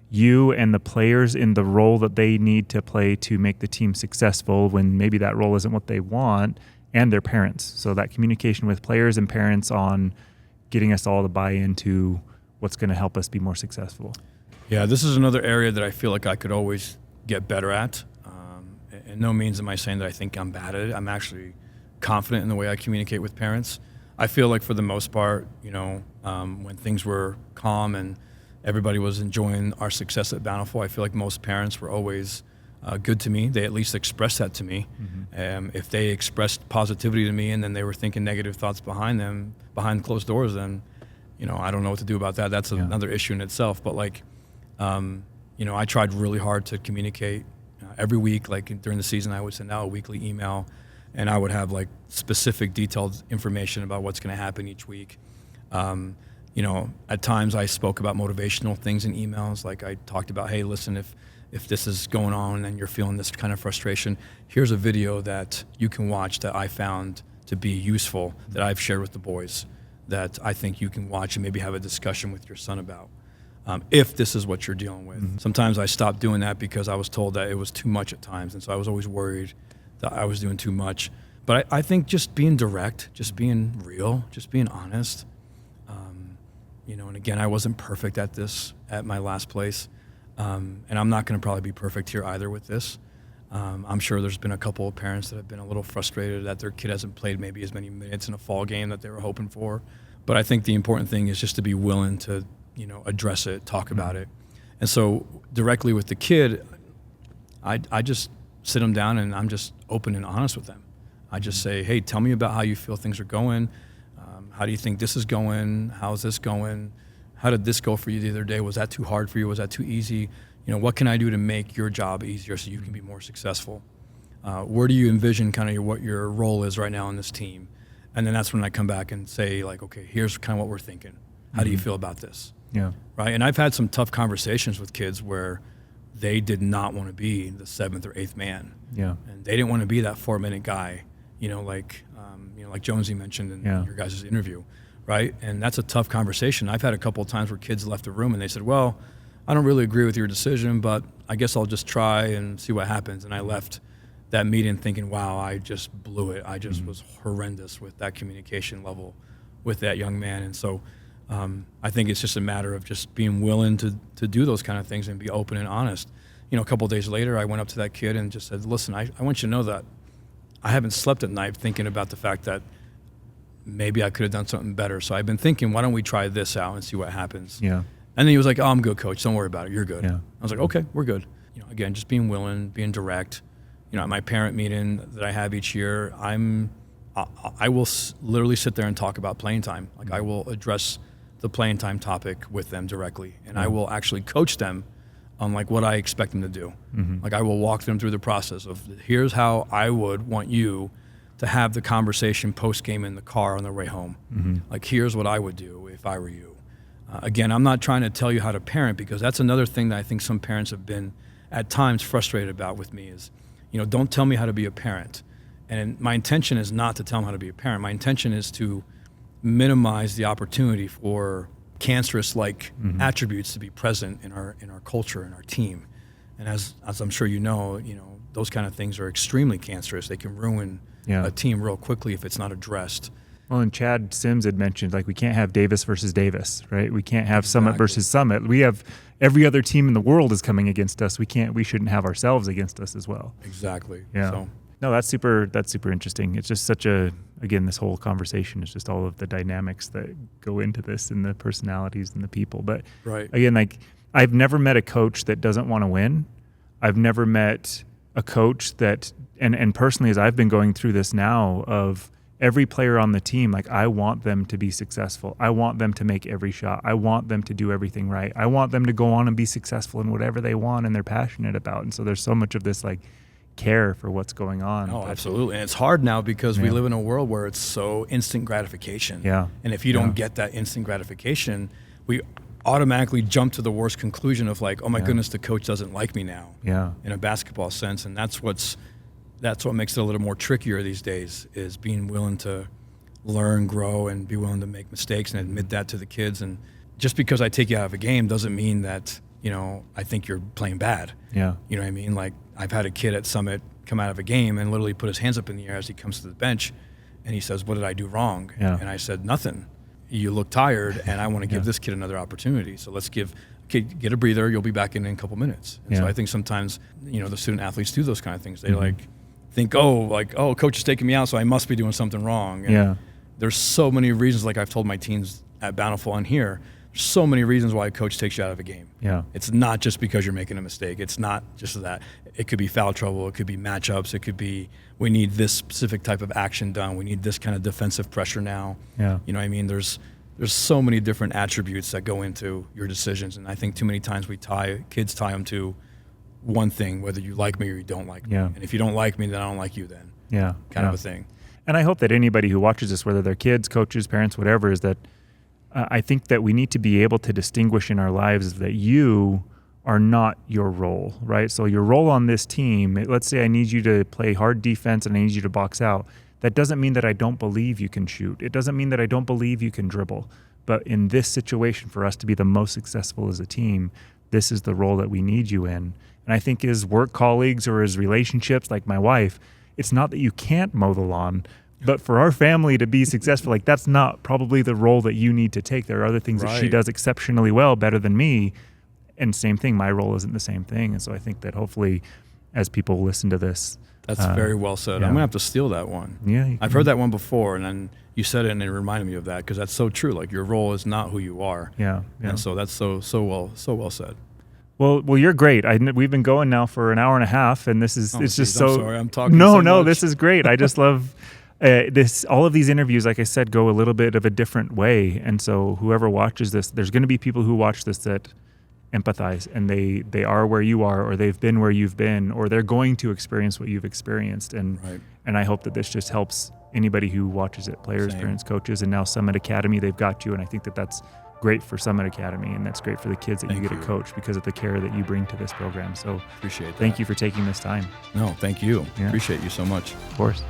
you and the players in the role that they need to play to make the team successful when maybe that role isn't what they want, and their parents? So that communication with players and parents on getting us all to buy into what's going to help us be more successful. Yeah, this is another area that I feel like I could always get better at. In no means am I saying that I think I'm bad at it. I'm actually confident in the way I communicate with parents. I feel like for the most part, when things were calm and everybody was enjoying our success at Bountiful, I feel like most parents were always good to me. They at least expressed that to me. Mm-hmm. If they expressed positivity to me and then they were thinking negative thoughts behind closed doors, then, I don't know what to do about that. That's another issue in itself. But I tried really hard to communicate every week. Like during the season, I would send out a weekly email, and I would have like specific, detailed information about what's going to happen each week. At times I spoke about motivational things in emails. Like I talked about, hey, listen, if this is going on and you're feeling this kind of frustration, here's a video that you can watch that I found to be useful, that I've shared with the boys, that I think you can watch and maybe have a discussion with your son about. If this is what you're dealing with. Mm-hmm. Sometimes I stopped doing that because I was told that it was too much at times, and so I was always worried that I was doing too much. But I think just being direct, just being real, just being honest. And again, I wasn't perfect at this at my last place, and I'm not going to probably be perfect here either with this. I'm sure there's been a couple of parents that have been a little frustrated that their kid hasn't played maybe as many minutes in a fall game that they were hoping for. But I think the important thing is just to be willing to address it, talk about it. And so directly with the kid, I just sit them down and I'm just open and honest with them. I just say, hey, tell me about how you feel things are going. How do you think this is going? How's this going? How did this go for you the other day? Was that too hard for you? Was that too easy? What can I do to make your job easier so you can be more successful? Where do you envision kind of what your role is right now on this team? And then that's when I come back and say, like, okay, here's kind of what we're thinking. How do you feel about this? Yeah. Right. And I've had some tough conversations with kids where they did not want to be the 7th or 8th man. Yeah. And they didn't want to be that 4-minute guy, like Jonesy mentioned in your guys' interview. Right. And that's a tough conversation. I've had a couple of times where kids left the room and they said, well, I don't really agree with your decision, but I guess I'll just try and see what happens. And I left that meeting thinking, wow, I just blew it. I just was horrendous with that communication level with that young man. And so I think it's just a matter of just being willing to do those kind of things and be open and honest. A couple of days later, I went up to that kid and just said, listen, I want you to know that I haven't slept at night thinking about the fact that maybe I could have done something better. So I've been thinking, why don't we try this out and see what happens? Yeah. And then he was like, oh, I'm good, coach. Don't worry about it. You're good. Yeah. I was like, okay, we're good. Again, just being willing, being direct. At my parent meeting that I have each year, I will literally sit there and talk about playing time. Like I will address the playing time topic with them directly, and I will actually coach them on like what I expect them to do. Like I will walk them through the process of here's how I would want you to have the conversation post game in the car on their way home. Like here's what I would do if I were you. Again, I'm not trying to tell you how to parent, because that's another thing that I think some parents have been at times frustrated about with me is, don't tell me how to be a parent. And my intention is not to tell them how to be a parent. My intention is to minimize the opportunity for cancerous-like attributes to be present in our culture, in our team. And as I'm sure those kind of things are extremely cancerous. They can ruin a team real quickly if it's not addressed. Well, and Chad Sims had mentioned, like, we can't have Davis versus Davis, right? We can't have Summit versus Summit. We have every other team in the world is coming against us. We shouldn't have ourselves against us as well. Exactly. Yeah. So. No, that's super interesting. It's just again, this whole conversation is just all of the dynamics that go into this and the personalities and the people. But again, like, I've never met a coach that doesn't want to win. I've never met a coach that, and personally, as I've been going through this now, of every player on the team, like, I want them to be successful. I want them to make every shot. I want them to do everything right. I want them to go on and be successful in whatever they want and they're passionate about. And so there's so much of this, like, care for what's going on. Oh, absolutely. And it's hard now because we live in a world where it's so instant gratification. Yeah. And if you don't get that instant gratification, we automatically jump to the worst conclusion of like, oh my goodness, the coach doesn't like me now. Yeah. In a basketball sense. And that's what makes it a little more trickier these days, is being willing to learn, grow, and be willing to make mistakes and admit that to the kids. And just because I take you out of a game doesn't mean that, I think you're playing bad. Yeah. You know what I mean? Like, I've had a kid at Summit come out of a game and literally put his hands up in the air as he comes to the bench, and he says, "What did I do wrong?" Yeah. And I said, "Nothing. You look tired, and I want to give this kid another opportunity. So let's get a breather. You'll be back in a couple minutes." And so I think sometimes, the student athletes do those kind of things. They think, coach is taking me out, so I must be doing something wrong. And there's so many reasons, like I've told my teams at Bountiful on here, so many reasons why a coach takes you out of a game. Yeah. It's not just because you're making a mistake. It's not just that. It could be foul trouble. It could be matchups. It could be, we need this specific type of action done. We need this kind of defensive pressure now. Yeah. You know what I mean? There's so many different attributes that go into your decisions. And I think too many times kids tie them to one thing, whether you like me or you don't like me. Yeah. And if you don't like me, then I don't like you then. Yeah. Kind of a thing. And I hope that anybody who watches this, whether they're kids, coaches, parents, whatever, is that I think that we need to be able to distinguish in our lives that you are not your role, right? So your role on this team, let's say I need you to play hard defense and I need you to box out. That doesn't mean that I don't believe you can shoot. It doesn't mean that I don't believe you can dribble. But in this situation, for us to be the most successful as a team, this is the role that we need you in. And I think as work colleagues or as relationships, like my wife, it's not that you can't mow the lawn, but for our family to be successful, like, that's not probably the role that you need to take. There are other things that she does exceptionally well, better than me. And same thing, my role isn't the same thing. And so I think that hopefully as people listen to this. That's very well said. Yeah. I'm going to have to steal that one. Yeah. I've heard that one before, and then you said it and it reminded me of that, because that's so true. Like, your role is not who you are. Yeah. And so that's so well said. Well, you're great. We've been going now for an hour and a half, and this is just so. I'm sorry, I'm talking. No, this is great. I just love this. All of these interviews, like I said, go a little bit of a different way, and so whoever watches this, there's going to be people who watch this that empathize, and they are where you are, or they've been where you've been, or they're going to experience what you've experienced, and I hope that this just helps anybody who watches it, players, parents, coaches, and now Summit Academy. They've got you, and I think that that's great for Summit Academy, and that's great for the kids that you get to coach because of the care that you bring to this program. So appreciate that. Thank you for taking this time. No, thank you. Yeah. Appreciate you so much. Of course.